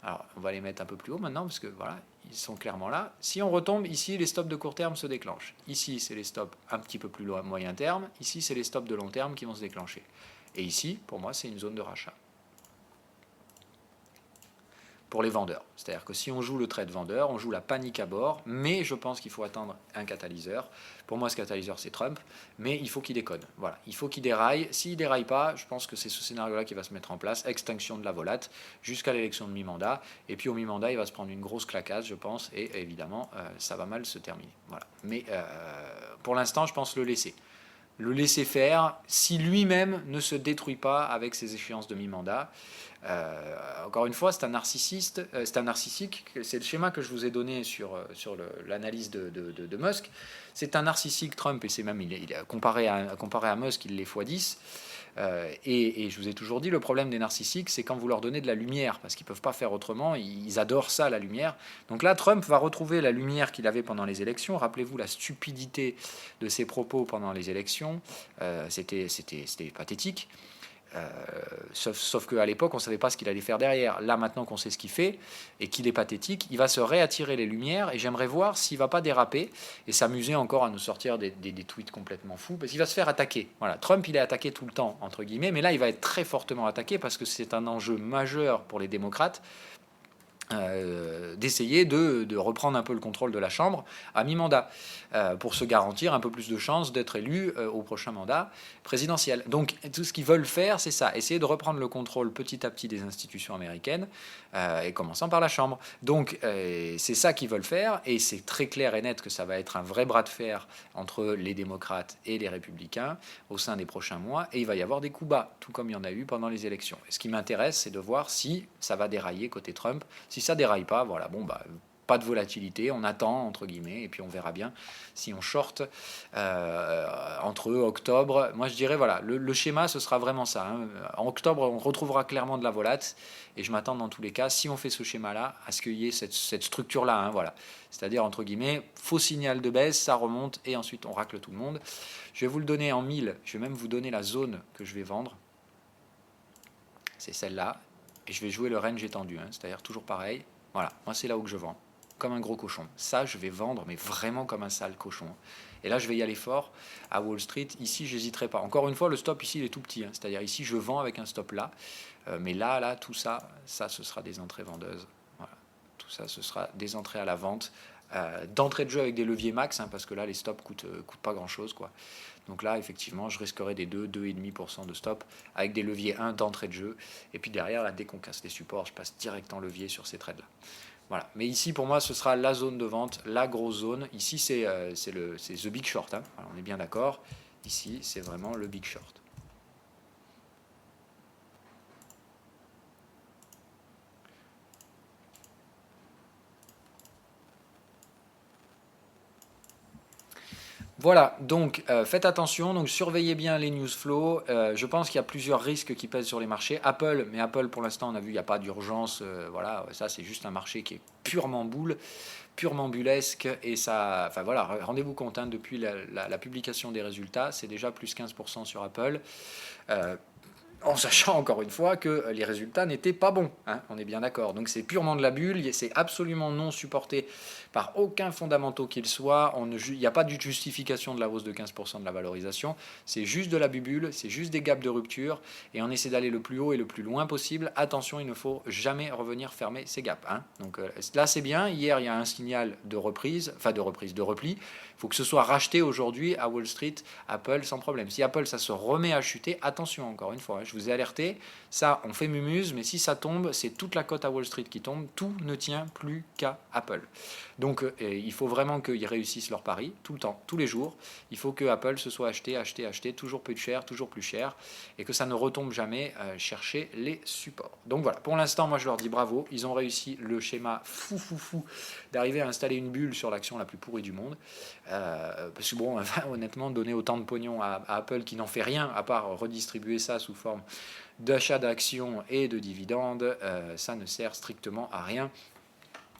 Alors on va les mettre un peu plus haut maintenant parce que voilà, ils sont clairement là. Si on retombe, ici les stops de court terme se déclenchent. Ici c'est les stops un petit peu plus loin, moyen terme. Ici c'est les stops de long terme qui vont se déclencher. Et ici, pour moi, c'est une zone de rachat. Pour les vendeurs. C'est-à-dire que si on joue le trade vendeur, on joue la panique à bord, mais je pense qu'il faut attendre un catalyseur. Pour moi, ce catalyseur, c'est Trump, mais il faut qu'il déconne. Voilà, il faut qu'il déraille. S'il ne déraille pas, je pense que c'est ce scénario-là qui va se mettre en place, extinction de la volate, jusqu'à l'élection de mi-mandat. Et puis au mi-mandat, il va se prendre une grosse claquage, je pense, et évidemment, ça va mal se terminer. Voilà. Mais pour l'instant, je pense le laisser. Le laisser faire si lui-même ne se détruit pas avec ses échéances de mi-mandat. Encore une fois, c'est un narcissique, c'est le schéma que je vous ai donné sur l'analyse de Musk. C'est un narcissique Trump, et c'est même, il est comparé à Musk, il l'est x10. Et je vous ai toujours dit, le problème des narcissiques, c'est quand vous leur donnez de la lumière, parce qu'ils ne peuvent pas faire autrement, ils adorent ça, la lumière. Donc là, Trump va retrouver la lumière qu'il avait pendant les élections. Rappelez-vous la stupidité de ses propos pendant les élections, c'était pathétique. Sauf qu'à l'époque, on ne savait pas ce qu'il allait faire derrière. Là, maintenant qu'on sait ce qu'il fait et qu'il est pathétique, il va se réattirer les lumières et j'aimerais voir s'il ne va pas déraper et s'amuser encore à nous sortir des tweets complètement fous parce qu'il va se faire attaquer. Voilà, Trump, il est attaqué tout le temps, entre guillemets, mais là, il va être très fortement attaqué parce que c'est un enjeu majeur pour les démocrates. D'essayer de reprendre un peu le contrôle de la Chambre à mi-mandat pour se garantir un peu plus de chances d'être élu au prochain mandat présidentiel. Donc tout ce qu'ils veulent faire, c'est ça, essayer de reprendre le contrôle petit à petit des institutions américaines et commençant par la Chambre. Donc c'est ça qu'ils veulent faire et c'est très clair et net que ça va être un vrai bras de fer entre les démocrates et les républicains au sein des prochains mois et il va y avoir des coups bas, tout comme il y en a eu pendant les élections. Et ce qui m'intéresse, c'est de voir si ça va dérailler côté Trump. Si ça déraille pas, voilà, bon pas de volatilité, on attend entre guillemets et puis on verra bien si on short entre octobre. Moi je dirais voilà, le schéma ce sera vraiment ça. Hein. En octobre on retrouvera clairement de la volate et je m'attends dans tous les cas si on fait ce schéma-là à ce qu'il y ait cette structure-là. Hein, voilà, c'est-à-dire entre guillemets faux signal de baisse, ça remonte et ensuite on racle tout le monde. Je vais vous le donner en 1000. Je vais même vous donner la zone que je vais vendre. C'est celle-là. Et je vais jouer le range étendu, hein, c'est-à-dire toujours pareil. Voilà, moi c'est là où je vends, comme un gros cochon. Ça, je vais vendre, mais vraiment comme un sale cochon. Et là, je vais y aller fort à Wall Street. Ici, je n'hésiterai pas. Encore une fois, le stop ici, il est tout petit. Hein, c'est-à-dire ici, je vends avec un stop là. Mais là, tout ça, ce sera des entrées vendeuses. Voilà. Tout ça, ce sera des entrées à la vente. D'entrée de jeu avec des leviers max, hein, parce que là, les stops coûtent pas grand-chose, quoi. Donc là, effectivement, je risquerai des 2,5% de stop avec des leviers 1 d'entrée de jeu. Et puis derrière, là, dès qu'on casse les supports, je passe direct en levier sur ces trades-là. Voilà. Mais ici, pour moi, ce sera la zone de vente, la grosse zone. Ici, c'est the big short. Hein. Alors, on est bien d'accord. Ici, c'est vraiment le big short. Voilà, donc faites attention, donc surveillez bien les news flow. Je pense qu'il y a plusieurs risques qui pèsent sur les marchés. Apple, mais Apple pour l'instant on a vu il n'y a pas d'urgence. Voilà, ça c'est juste un marché qui est purement boule, purement bullesque. Et ça, enfin voilà, rendez-vous compte, hein, depuis la publication des résultats, c'est déjà plus 15% sur Apple. Euh, En sachant encore une fois que les résultats n'étaient pas bons, hein, on est bien d'accord. Donc c'est purement de la bulle, c'est absolument non supporté par aucun fondamentaux qu'il soit. Il n'y a pas de justification de la hausse de 15% de la valorisation. C'est juste de la bulle, c'est juste des gaps de rupture, et on essaie d'aller le plus haut et le plus loin possible. Attention, il ne faut jamais revenir fermer ces gaps, hein. Donc là c'est bien. Hier il y a un signal de reprise, de repli. Il faut que ce soit racheté aujourd'hui à Wall Street, Apple, sans problème. Si Apple, ça se remet à chuter, attention, encore une fois, hein, je vous ai alerté, ça, on fait mumuse, mais si ça tombe, c'est toute la cote à Wall Street qui tombe, tout ne tient plus qu'à Apple. Donc, il faut vraiment qu'ils réussissent leur pari, tout le temps, tous les jours. Il faut que Apple se soit acheté, toujours plus cher, toujours plus cher, et que ça ne retombe jamais chercher les supports. Donc voilà, pour l'instant, moi je leur dis bravo, ils ont réussi le schéma fou d'arriver à installer une bulle sur l'action la plus pourrie du monde. Parce que bon, honnêtement, donner autant de pognon à Apple qui n'en fait rien à part redistribuer ça sous forme d'achat d'actions et de dividendes, ça ne sert strictement à rien.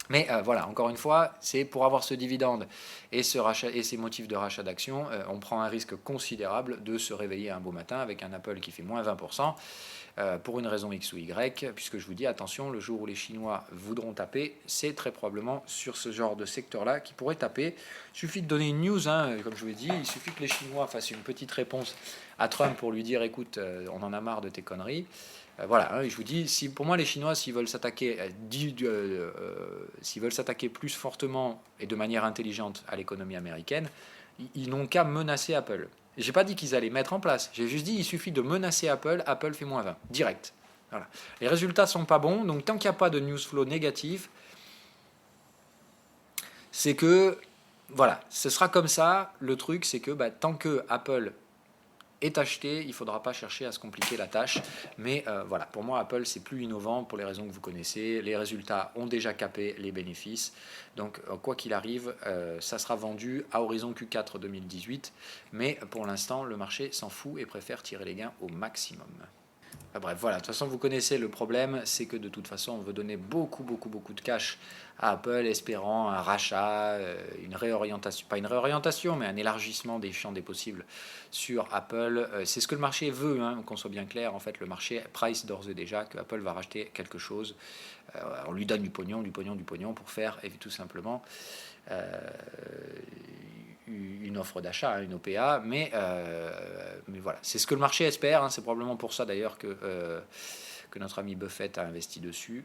Mais voilà, encore une fois, c'est pour avoir ce dividende et ces motifs de rachat d'actions, on prend un risque considérable de se réveiller un beau matin avec un Apple qui fait moins 20%. Pour une raison X ou Y, puisque je vous dis, attention, le jour où les Chinois voudront taper, c'est très probablement sur ce genre de secteur-là qu'ils pourraient taper. Il suffit de donner une news, hein, comme je vous l'ai dit, il suffit que les Chinois fassent une petite réponse à Trump pour lui dire, écoute, on en a marre de tes conneries. Voilà, hein, je vous dis, si, pour moi, les Chinois, s'ils veulent s'attaquer plus fortement et de manière intelligente à l'économie américaine, ils n'ont qu'à menacer Apple. J'ai pas dit qu'ils allaient mettre en place. J'ai juste dit il suffit de menacer Apple. Apple fait moins 20. Direct. Voilà. Les résultats sont pas bons. Donc tant qu'il n'y a pas de news flow négatif, c'est que voilà, ce sera comme ça. Le truc, c'est que tant que Apple est acheté, il ne faudra pas chercher à se compliquer la tâche. Mais voilà, pour moi, Apple, c'est plus innovant pour les raisons que vous connaissez. Les résultats ont déjà capé les bénéfices. Donc, quoi qu'il arrive, ça sera vendu à horizon Q4 2018. Mais pour l'instant, le marché s'en fout et préfère tirer les gains au maximum. Bref, voilà, de toute façon, vous connaissez le problème, c'est que de toute façon, on veut donner beaucoup de cash à Apple, espérant un rachat, une réorientation, pas une réorientation, mais un élargissement des champs des possibles sur Apple. C'est ce que le marché veut, hein, qu'on soit bien clair. En fait, le marché price d'ores et déjà que Apple va racheter quelque chose. On lui donne du pognon pour faire, et tout simplement, une offre d'achat, une OPA, mais voilà, c'est ce que le marché espère, hein, c'est probablement pour ça d'ailleurs que notre ami Buffett a investi dessus,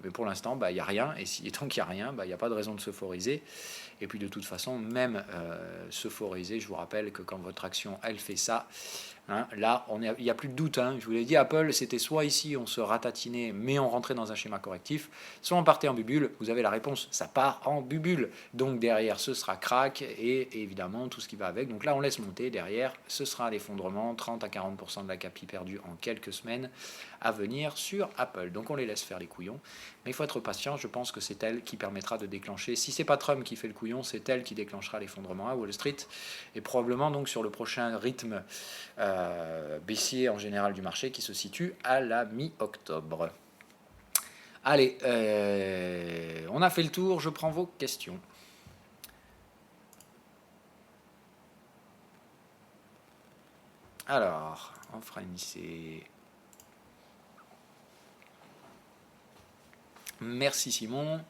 mais pour l'instant, il n'y a rien, et tant qu'il n'y a rien, il n'y a pas de raison de s'euphoriser, et puis de toute façon, même s'euphoriser, je vous rappelle que quand votre action, elle fait ça, hein, là, il n'y a plus de doute. Hein. Je vous l'ai dit, Apple, c'était soit ici, on se ratatinait, mais on rentrait dans un schéma correctif, soit on partait en bubule. Vous avez la réponse, ça part en bubule. Donc derrière, ce sera crack et évidemment tout ce qui va avec. Donc là, on laisse monter. Derrière, ce sera l'effondrement, 30 à 40% de la capi perdue en quelques semaines à venir sur Apple. Donc on les laisse faire les couillons. Mais il faut être patient, je pense que c'est elle qui permettra de déclencher. Si c'est pas Trump qui fait le couillon, c'est elle qui déclenchera l'effondrement à Wall Street. Et probablement donc sur le prochain rythme baissier en général du marché qui se situe à la mi-octobre. Allez, on a fait le tour, je prends vos questions. Alors, on fera une essai. Merci Simon.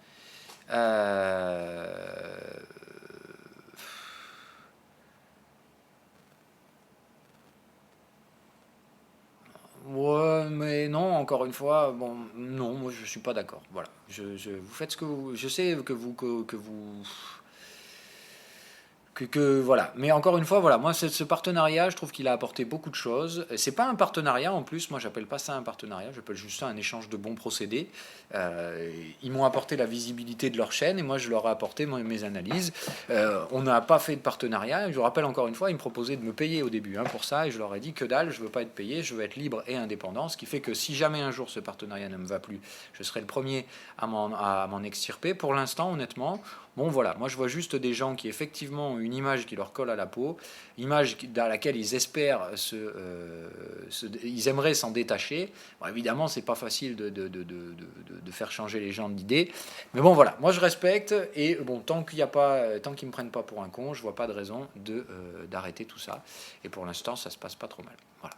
Ouais, mais non, encore une fois, bon, non, moi je suis pas d'accord. Voilà, vous faites ce que vous, je sais voilà. Mais encore une fois, voilà, moi ce partenariat, je trouve qu'il a apporté beaucoup de choses. C'est pas un partenariat en plus, moi j'appelle pas ça un partenariat, j'appelle juste ça un échange de bons procédés. Ils m'ont apporté la visibilité de leur chaîne et moi je leur ai apporté mes analyses. On n'a pas fait de partenariat. Je vous rappelle encore une fois, ils me proposaient de me payer au début pour ça et je leur ai dit que dalle, je veux pas être payé, je veux être libre et indépendant. Ce qui fait que si jamais un jour ce partenariat ne me va plus, je serai le premier à m'en extirper. Pour l'instant, honnêtement, Bon voilà, moi je vois juste des gens qui effectivement ont une image qui leur colle à la peau, image dans laquelle ils espèrent ils aimeraient s'en détacher. Bon, évidemment, c'est pas facile de faire changer les gens d'idée, mais bon voilà, moi je respecte et bon tant qu'il y a pas, tant qu'ils me prennent pas pour un con, je vois pas de raison d'arrêter tout ça. Et pour l'instant, ça se passe pas trop mal. Voilà.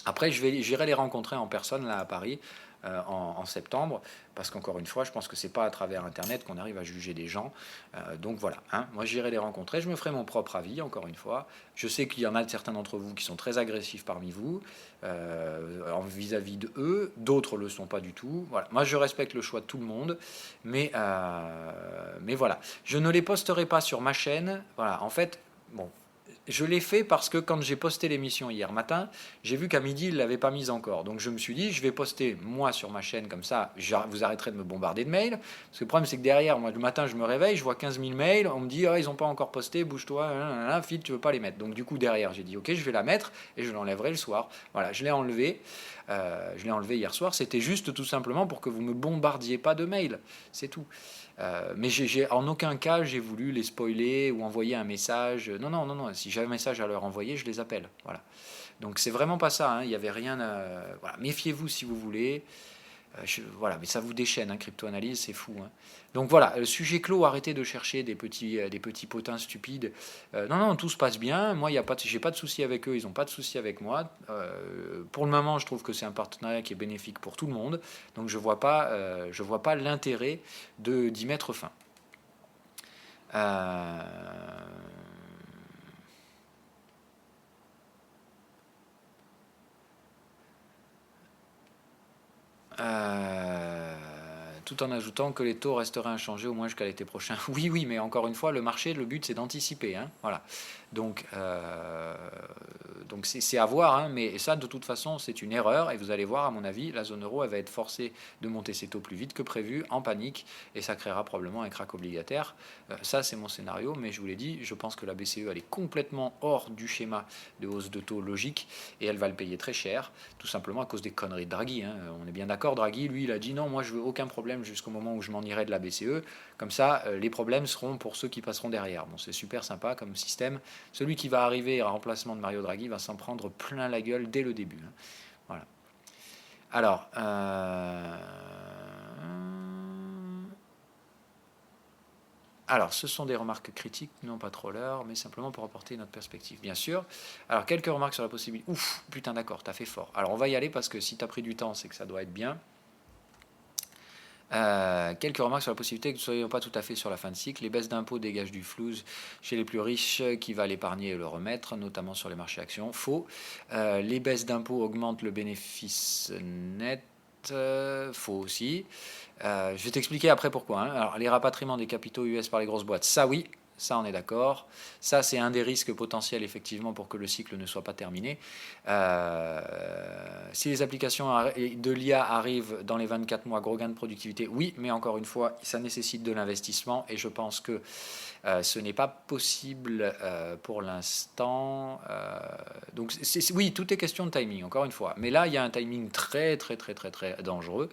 Après, j'irai les rencontrer en personne là à Paris en septembre, parce qu'encore une fois, je pense que c'est pas à travers Internet qu'on arrive à juger des gens. Donc voilà, hein, moi j'irai les rencontrer, je me ferai mon propre avis, encore une fois. Je sais qu'il y en a certains d'entre vous qui sont très agressifs parmi vous vis-à-vis de eux, d'autres le sont pas du tout. Voilà, moi je respecte le choix de tout le monde, mais voilà, je ne les posterai pas sur ma chaîne. Voilà, en fait, bon. Je l'ai fait parce que quand j'ai posté l'émission hier matin, j'ai vu qu'à midi, il ne l'avait pas mise encore. Donc je me suis dit, je vais poster moi sur ma chaîne, comme ça, vous arrêterez de me bombarder de mails. Parce que le problème, c'est que derrière, moi, le matin, je me réveille, je vois 15 000 mails, on me dit, oh, ils n'ont pas encore posté, bouge-toi, Phil, tu veux pas les mettre. Donc du coup, derrière, j'ai dit, ok, je vais la mettre et je l'enlèverai le soir. Voilà, je l'ai enlevé. Je l'ai enlevé hier soir. C'était juste tout simplement pour que vous ne me bombardiez pas de mails. C'est tout. Mais en aucun cas j'ai voulu les spoiler ou envoyer un message. Non, non, non, non. Si j'ai un message à leur envoyer, je les appelle. Voilà. Donc c'est vraiment pas ça. Hein. Il n'y avait rien. Voilà. Méfiez-vous si vous voulez. Voilà, mais ça vous déchaîne, hein, crypto-analyse, c'est fou. Hein. Donc voilà, le sujet clos, arrêtez de chercher des petits potins stupides. Non, non, tout se passe bien. Moi, j'ai pas de souci avec eux, ils n'ont pas de souci avec moi. Pour le moment, je trouve que c'est un partenariat qui est bénéfique pour tout le monde. Donc je vois pas l'intérêt d'y mettre fin. Euh, tout en ajoutant que les taux resteraient inchangés au moins jusqu'à l'été prochain. Oui, oui, mais encore une fois, le marché, le but, c'est d'anticiper. Hein, voilà. Donc c'est à voir, hein, mais ça, de toute façon, c'est une erreur. Et vous allez voir, à mon avis, la zone euro, elle va être forcée de monter ses taux plus vite que prévu, en panique, et ça créera probablement un crack obligataire. Ça, c'est mon scénario, mais je vous l'ai dit, je pense que la BCE, elle est complètement hors du schéma de hausse de taux logique, et elle va le payer très cher, tout simplement à cause des conneries de Draghi. Hein. On est bien d'accord, Draghi, lui, il a dit non, moi, je veux aucun problème jusqu'au moment où je m'en irai de la BCE. Comme ça, les problèmes seront pour ceux qui passeront derrière. Bon, c'est super sympa comme système. Celui qui va arriver en remplacement de Mario Draghi va s'en prendre plein la gueule dès le début. Hein. Voilà. Alors, ce sont des remarques critiques, non pas trop l'heure, mais simplement pour apporter notre perspective, bien sûr. Alors, quelques remarques sur la possibilité. Ouf, putain, d'accord, t'as fait fort. Alors, on va y aller parce que si t'as pris du temps, c'est que ça doit être bien. Quelques remarques sur la possibilité que nous ne soyons pas tout à fait sur la fin de cycle. Les baisses d'impôts dégagent du flou chez les plus riches qui va l'épargner et le remettre, notamment sur les marchés actions. Faux. Les baisses d'impôts augmentent le bénéfice net. Faux aussi. Je vais t'expliquer après pourquoi. Hein. Alors, les rapatriements des capitaux US par les grosses boîtes, ça oui. Ça, on est d'accord. Ça, c'est un des risques potentiels, effectivement, pour que le cycle ne soit pas terminé. Si les applications de l'IA arrivent dans les 24 mois, gros gain de productivité, oui, mais encore une fois, ça nécessite de l'investissement et je pense que ce n'est pas possible pour l'instant. Donc, oui, tout est question de timing, encore une fois. Mais là, il y a un timing très, très, très, très, très dangereux.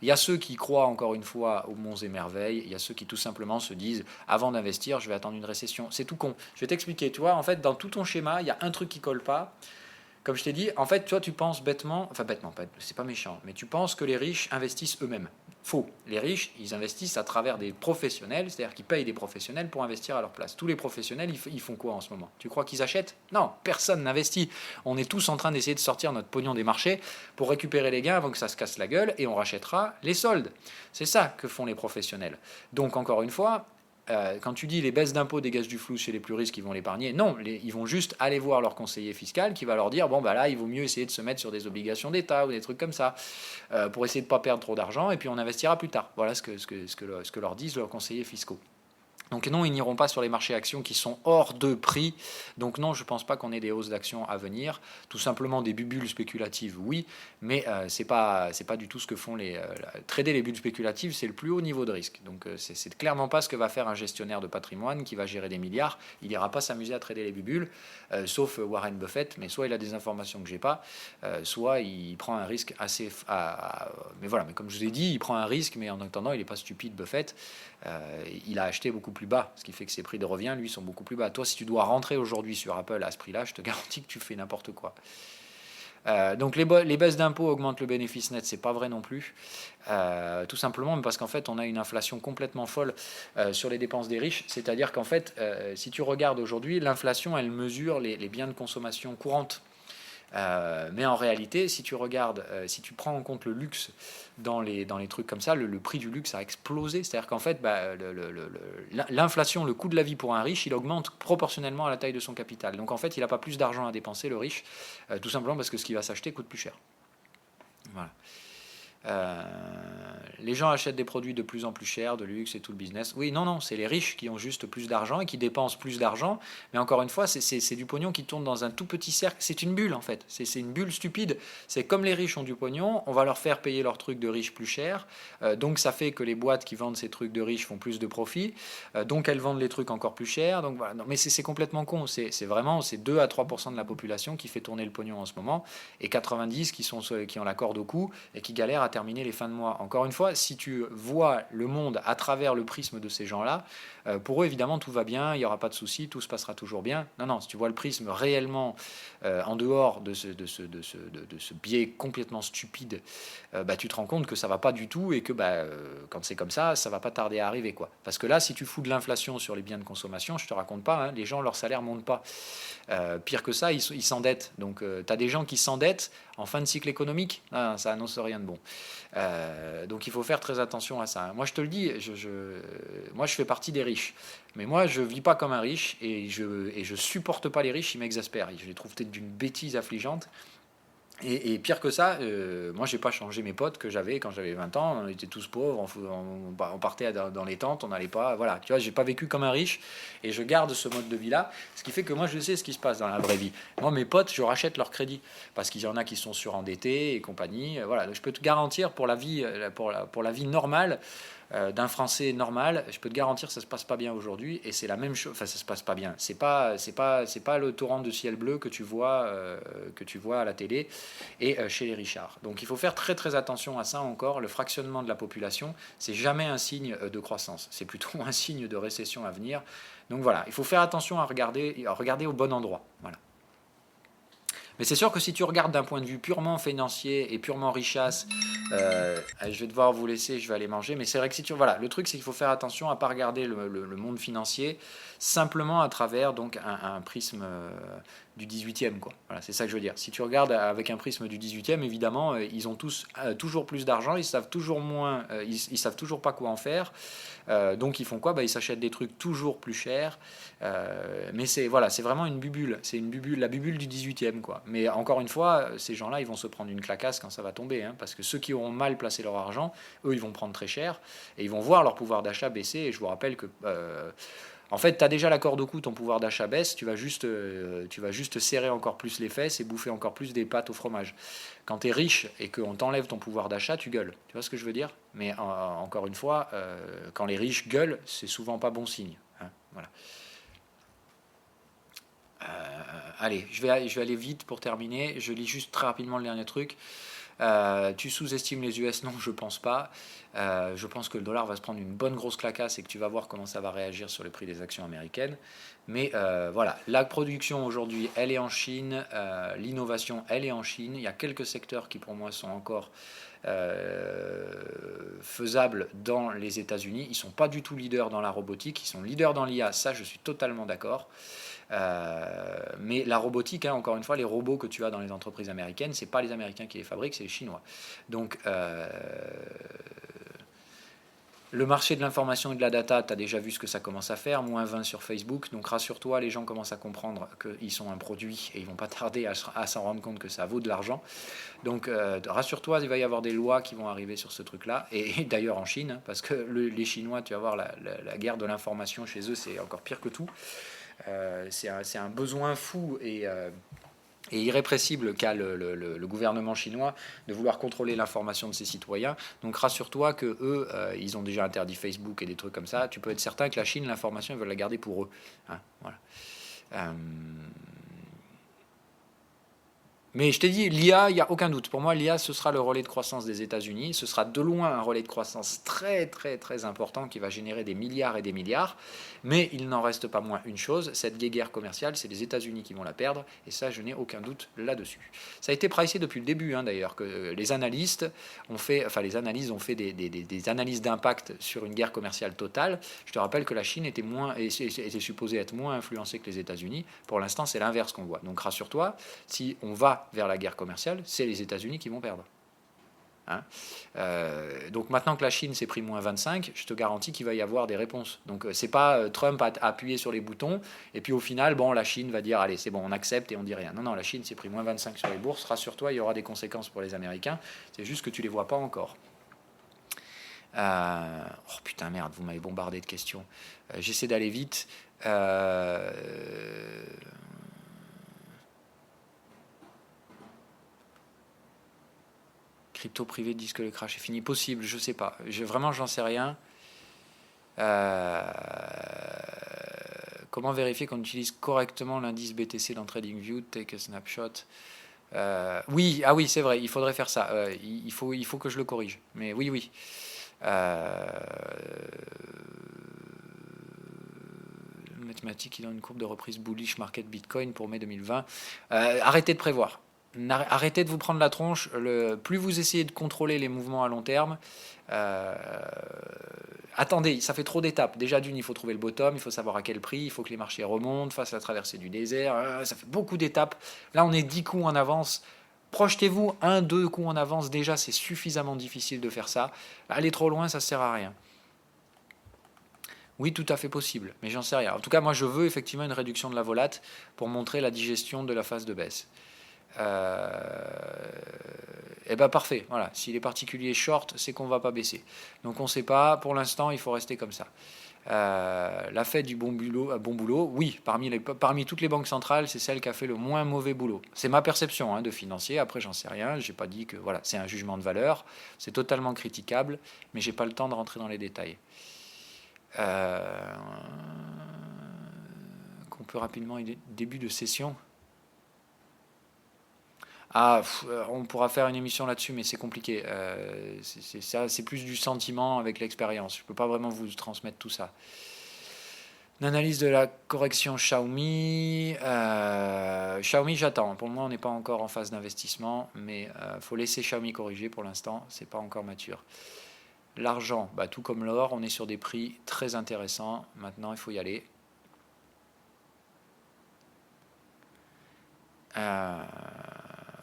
Il y a ceux qui croient, encore une fois, aux monts et merveilles. Il y a ceux qui, tout simplement, se disent, avant d'investir, je vais attendre une récession. C'est tout con. Je vais t'expliquer. Tu vois, en fait, dans tout ton schéma, il y a un truc qui colle pas. Comme je t'ai dit, en fait, toi, tu penses bêtement, c'est pas méchant, mais tu penses que les riches investissent eux-mêmes. Faux. Les riches, ils investissent à travers des professionnels, c'est-à-dire qu'ils payent des professionnels pour investir à leur place. Tous les professionnels, ils font quoi en ce moment? Tu crois qu'ils achètent? Non, personne n'investit. On est tous en train d'essayer de sortir notre pognon des marchés pour récupérer les gains avant que ça se casse la gueule et on rachètera les soldes. C'est ça que font les professionnels. Donc, encore une fois, quand tu dis les baisses d'impôts dégagent du flou chez les plus riches qui vont l'épargner, non, ils vont juste aller voir leur conseiller fiscal qui va leur dire bon bah là il vaut mieux essayer de se mettre sur des obligations d'État ou des trucs comme ça pour essayer de ne pas perdre trop d'argent et puis on investira plus tard. Voilà ce que leur disent leurs conseillers fiscaux. Donc non, ils n'iront pas sur les marchés actions qui sont hors de prix. Donc non, je ne pense pas qu'on ait des hausses d'actions à venir. Tout simplement des bulles spéculatives, oui, mais c'est pas du tout ce que font trader les bulles spéculatives, c'est le plus haut niveau de risque. Donc c'est clairement pas ce que va faire un gestionnaire de patrimoine qui va gérer des milliards. Il n'ira pas s'amuser à trader les bulles, sauf Warren Buffett, mais soit il a des informations que j'ai pas, soit il prend un risque assez... mais voilà, mais comme je vous ai dit, il prend un risque, mais en attendant, il n'est pas stupide, Buffett. Il a acheté beaucoup plus bas, ce qui fait que ses prix de revient, lui, sont beaucoup plus bas. Toi, si tu dois rentrer aujourd'hui sur Apple à ce prix-là, je te garantis que tu fais n'importe quoi. Donc les baisses d'impôts augmentent le bénéfice net, c'est pas vrai non plus. Tout simplement parce qu'en fait on a une inflation complètement folle sur les dépenses des riches. C'est-à-dire qu'en fait, si tu regardes aujourd'hui, l'inflation elle mesure les biens de consommation courante. Mais en réalité, si tu regardes, si tu prends en compte le luxe dans les trucs comme ça, le prix du luxe a explosé. C'est-à-dire qu'en fait, l'inflation, le coût de la vie pour un riche, il augmente proportionnellement à la taille de son capital. Donc en fait, il n'a pas plus d'argent à dépenser, le riche, tout simplement parce que ce qu'il va s'acheter coûte plus cher. Voilà. Les gens achètent des produits de plus en plus chers, de luxe et tout le business. Oui, non, c'est les riches qui ont juste plus d'argent et qui dépensent plus d'argent. Mais encore une fois, c'est du pognon qui tourne dans un tout petit cercle. C'est une bulle en fait. C'est une bulle stupide. C'est comme les riches ont du pognon, on va leur faire payer leurs trucs de riches plus cher. Donc ça fait que les boîtes qui vendent ces trucs de riches font plus de profit. Donc elles vendent les trucs encore plus chers. Donc voilà. Non, mais c'est complètement con. C'est 2 à 3% de la population qui fait tourner le pognon en ce moment et 90 qui ont la corde au cou et qui galèrent à terminer les fins de mois. Encore une fois, si tu vois le monde à travers le prisme de ces gens-là, pour eux, évidemment, tout va bien, il n'y aura pas de souci, tout se passera toujours bien. Non, si tu vois le prisme réellement en dehors de ce biais complètement stupide, tu te rends compte que ça ne va pas du tout et que quand c'est comme ça ne va pas tarder à arriver, quoi. Parce que là, si tu fous de l'inflation sur les biens de consommation, je ne te raconte pas, hein, les gens, leur salaire ne monte pas. Pire que ça, ils s'endettent. Donc, tu as des gens qui s'endettent en fin de cycle économique. Ça annonce rien de bon. Donc, il faut faire très attention à ça. Moi, je te le dis, moi, je fais partie des riches. Mais moi, je vis pas comme un riche et je supporte pas les riches, ils m'exaspèrent. Je les trouve peut-être d'une bêtise affligeante. Et pire que ça, moi j'ai pas changé mes potes que j'avais quand j'avais 20 ans, on était tous pauvres, on partait dans les tentes, on n'allait pas, voilà, tu vois, j'ai pas vécu comme un riche et je garde ce mode de vie là, ce qui fait que moi je sais ce qui se passe dans la vraie vie. Moi mes potes, je rachète leur crédit parce qu'il y en a qui sont surendettés et compagnie, voilà, donc je peux te garantir pour la vie, pour la vie normale, d'un Français normal, je peux te garantir que ça se passe pas bien aujourd'hui et c'est la même chose. Enfin, ça se passe pas bien. C'est pas le torrent de ciel bleu que tu vois à la télé et chez les Richards. Donc il faut faire très très attention à ça encore. Le fractionnement de la population, c'est jamais un signe de croissance. C'est plutôt un signe de récession à venir. Donc voilà, il faut faire attention à regarder au bon endroit. Voilà. Mais c'est sûr que si tu regardes d'un point de vue purement financier et purement richasse, je vais devoir vous laisser, je vais aller manger. Mais c'est vrai que si tu... Voilà, le truc c'est qu'il faut faire attention à ne pas regarder le monde financier simplement à travers donc, un prisme du 18e. Quoi. Voilà, c'est ça que je veux dire. Si tu regardes avec un prisme du 18e, évidemment, ils ont tous toujours plus d'argent, ils savent toujours moins, ils savent toujours pas quoi en faire. Donc ils font quoi ? Ils s'achètent des trucs toujours plus chers. Mais c'est vraiment une bulle. C'est une bulle, la bulle du 18e. Quoi. Mais encore une fois, ces gens-là, ils vont se prendre une clacasse quand ça va tomber. Hein, parce que ceux qui auront mal placé leur argent, eux, ils vont prendre très cher. Et ils vont voir leur pouvoir d'achat baisser. Et je vous rappelle que... en fait, tu as déjà la corde au cou, ton pouvoir d'achat baisse, tu vas juste serrer encore plus les fesses et bouffer encore plus des pâtes au fromage. Quand tu es riche et qu'on t'enlève ton pouvoir d'achat, tu gueules. Tu vois ce que je veux dire ? Mais encore une fois, quand les riches gueulent, c'est souvent pas bon signe. Hein, voilà. Allez, je vais aller vite pour terminer. Je lis juste très rapidement le dernier truc. Tu sous-estimes les US? Non, je pense pas. Je pense que le dollar va se prendre une bonne grosse clacasse et que tu vas voir comment ça va réagir sur le prix des actions américaines. Mais voilà, la production aujourd'hui, elle est en Chine. L'innovation, elle est en Chine. Il y a quelques secteurs qui pour moi sont encore faisables dans les États-Unis. Ils ne sont pas du tout leaders dans la robotique. Ils sont leaders dans l'IA. Ça, je suis totalement d'accord. Mais la robotique, hein, encore une fois, les robots que tu as dans les entreprises américaines, c'est pas les Américains qui les fabriquent, c'est les Chinois. Donc Le marché de l'information et de la data, tu as déjà vu ce que ça commence à faire, moins 20 sur Facebook, donc rassure-toi, les gens commencent à comprendre qu'ils sont un produit et ils vont pas tarder à s'en rendre compte que ça vaut de l'argent. Donc rassure-toi, il va y avoir des lois qui vont arriver sur ce truc-là, et d'ailleurs en Chine, hein, parce que les Chinois, tu vas voir, la guerre de l'information chez eux, c'est encore pire que tout. C'est un besoin fou et irrépressible qu'a le gouvernement chinois de vouloir contrôler l'information de ses citoyens. Donc rassure-toi que eux, ils ont déjà interdit Facebook et des trucs comme ça. Tu peux être certain que la Chine, l'information, ils veulent la garder pour eux. Hein, voilà. Mais je t'ai dit, l'IA, il n'y a aucun doute. Pour moi, l'IA, ce sera le relais de croissance des États-Unis. Ce sera de loin un relais de croissance très, très, très important qui va générer des milliards et des milliards. Mais il n'en reste pas moins une chose, cette guerre commerciale, c'est les États-Unis qui vont la perdre. Et ça, je n'ai aucun doute là-dessus. Ça a été pricé depuis le début, hein, d'ailleurs, que les analystes ont fait, enfin, les analyses ont fait des analyses d'impact sur une guerre commerciale totale. Je te rappelle que la Chine était supposée être moins influencée que les États-Unis. Pour l'instant, c'est l'inverse qu'on voit. Donc rassure-toi, si on va vers la guerre commerciale, c'est les États-Unis qui vont perdre. Hein, donc maintenant que la Chine s'est pris moins 25, je te garantis qu'il va y avoir des réponses. Donc c'est pas Trump a appuyé sur les boutons et puis au final, bon, la Chine va dire allez, c'est bon, on accepte et on dit rien. Non, non, la Chine s'est pris moins 25 sur les bourses. Rassure-toi, il y aura des conséquences pour les Américains. C'est juste que tu les vois pas encore. Oh putain, merde, vous m'avez bombardé de questions. J'essaie d'aller vite. Crypto privé disent que le crash est fini. Possible, je sais pas. Vraiment, j'en sais rien. Comment vérifier qu'on utilise correctement l'indice BTC dans TradingView? Take a snapshot. Oui, ah oui, c'est vrai. Il faudrait faire ça. Il faut que je le corrige. Mais oui, oui. Mathématiques, il a une courbe de reprise bullish market Bitcoin pour mai 2020. Arrêtez de prévoir. Arrêtez de vous prendre la tronche. Plus vous essayez de contrôler les mouvements à long terme, attendez, ça fait trop d'étapes. Déjà d'une, il faut trouver le bottom, il faut savoir à quel prix, il faut que les marchés remontent, fassent la traversée du désert. Ça fait beaucoup d'étapes. Là, on est 10 coups en avance. Projetez-vous 1-2 coups en avance. Déjà, c'est suffisamment difficile de faire ça. Aller trop loin, ça ne sert à rien. Oui, tout à fait possible, mais j'en sais rien. En tout cas, moi, je veux effectivement une réduction de la volate pour montrer la digestion de la phase de baisse. Et ben parfait, voilà. Si les particuliers short, c'est qu'on ne va pas baisser. Donc on ne sait pas, pour l'instant, il faut rester comme ça. La Fed du bon boulot, oui, parmi toutes les banques centrales, c'est celle qui a fait le moins mauvais boulot. C'est ma perception de financier, après j'en sais rien, j'ai pas dit que voilà, c'est un jugement de valeur, c'est totalement critiquable, mais j'ai pas le temps de rentrer dans les détails. Qu'on peut rapidement début de session. On pourra faire une émission là-dessus, mais c'est compliqué. C'est plus du sentiment avec l'expérience. Je ne peux pas vraiment vous transmettre tout ça. L'analyse de la correction Xiaomi. Xiaomi, j'attends. Pour le moment, on n'est pas encore en phase d'investissement, mais il faut laisser Xiaomi corriger pour l'instant. C'est pas encore mature. L'argent, tout comme l'or, on est sur des prix très intéressants. Maintenant, il faut y aller.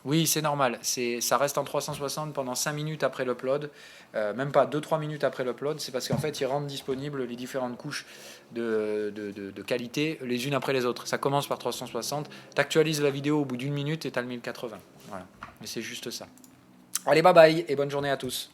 Oui, c'est normal. Ça reste en 360 pendant 5 minutes après l'upload. Même pas 2-3 minutes après l'upload. C'est parce qu'en fait, ils rendent disponibles les différentes couches de qualité les unes après les autres. Ça commence par 360. Tu actualises la vidéo au bout d'une minute et tu as le 1080. Voilà. Mais c'est juste ça. Allez, bye bye et bonne journée à tous.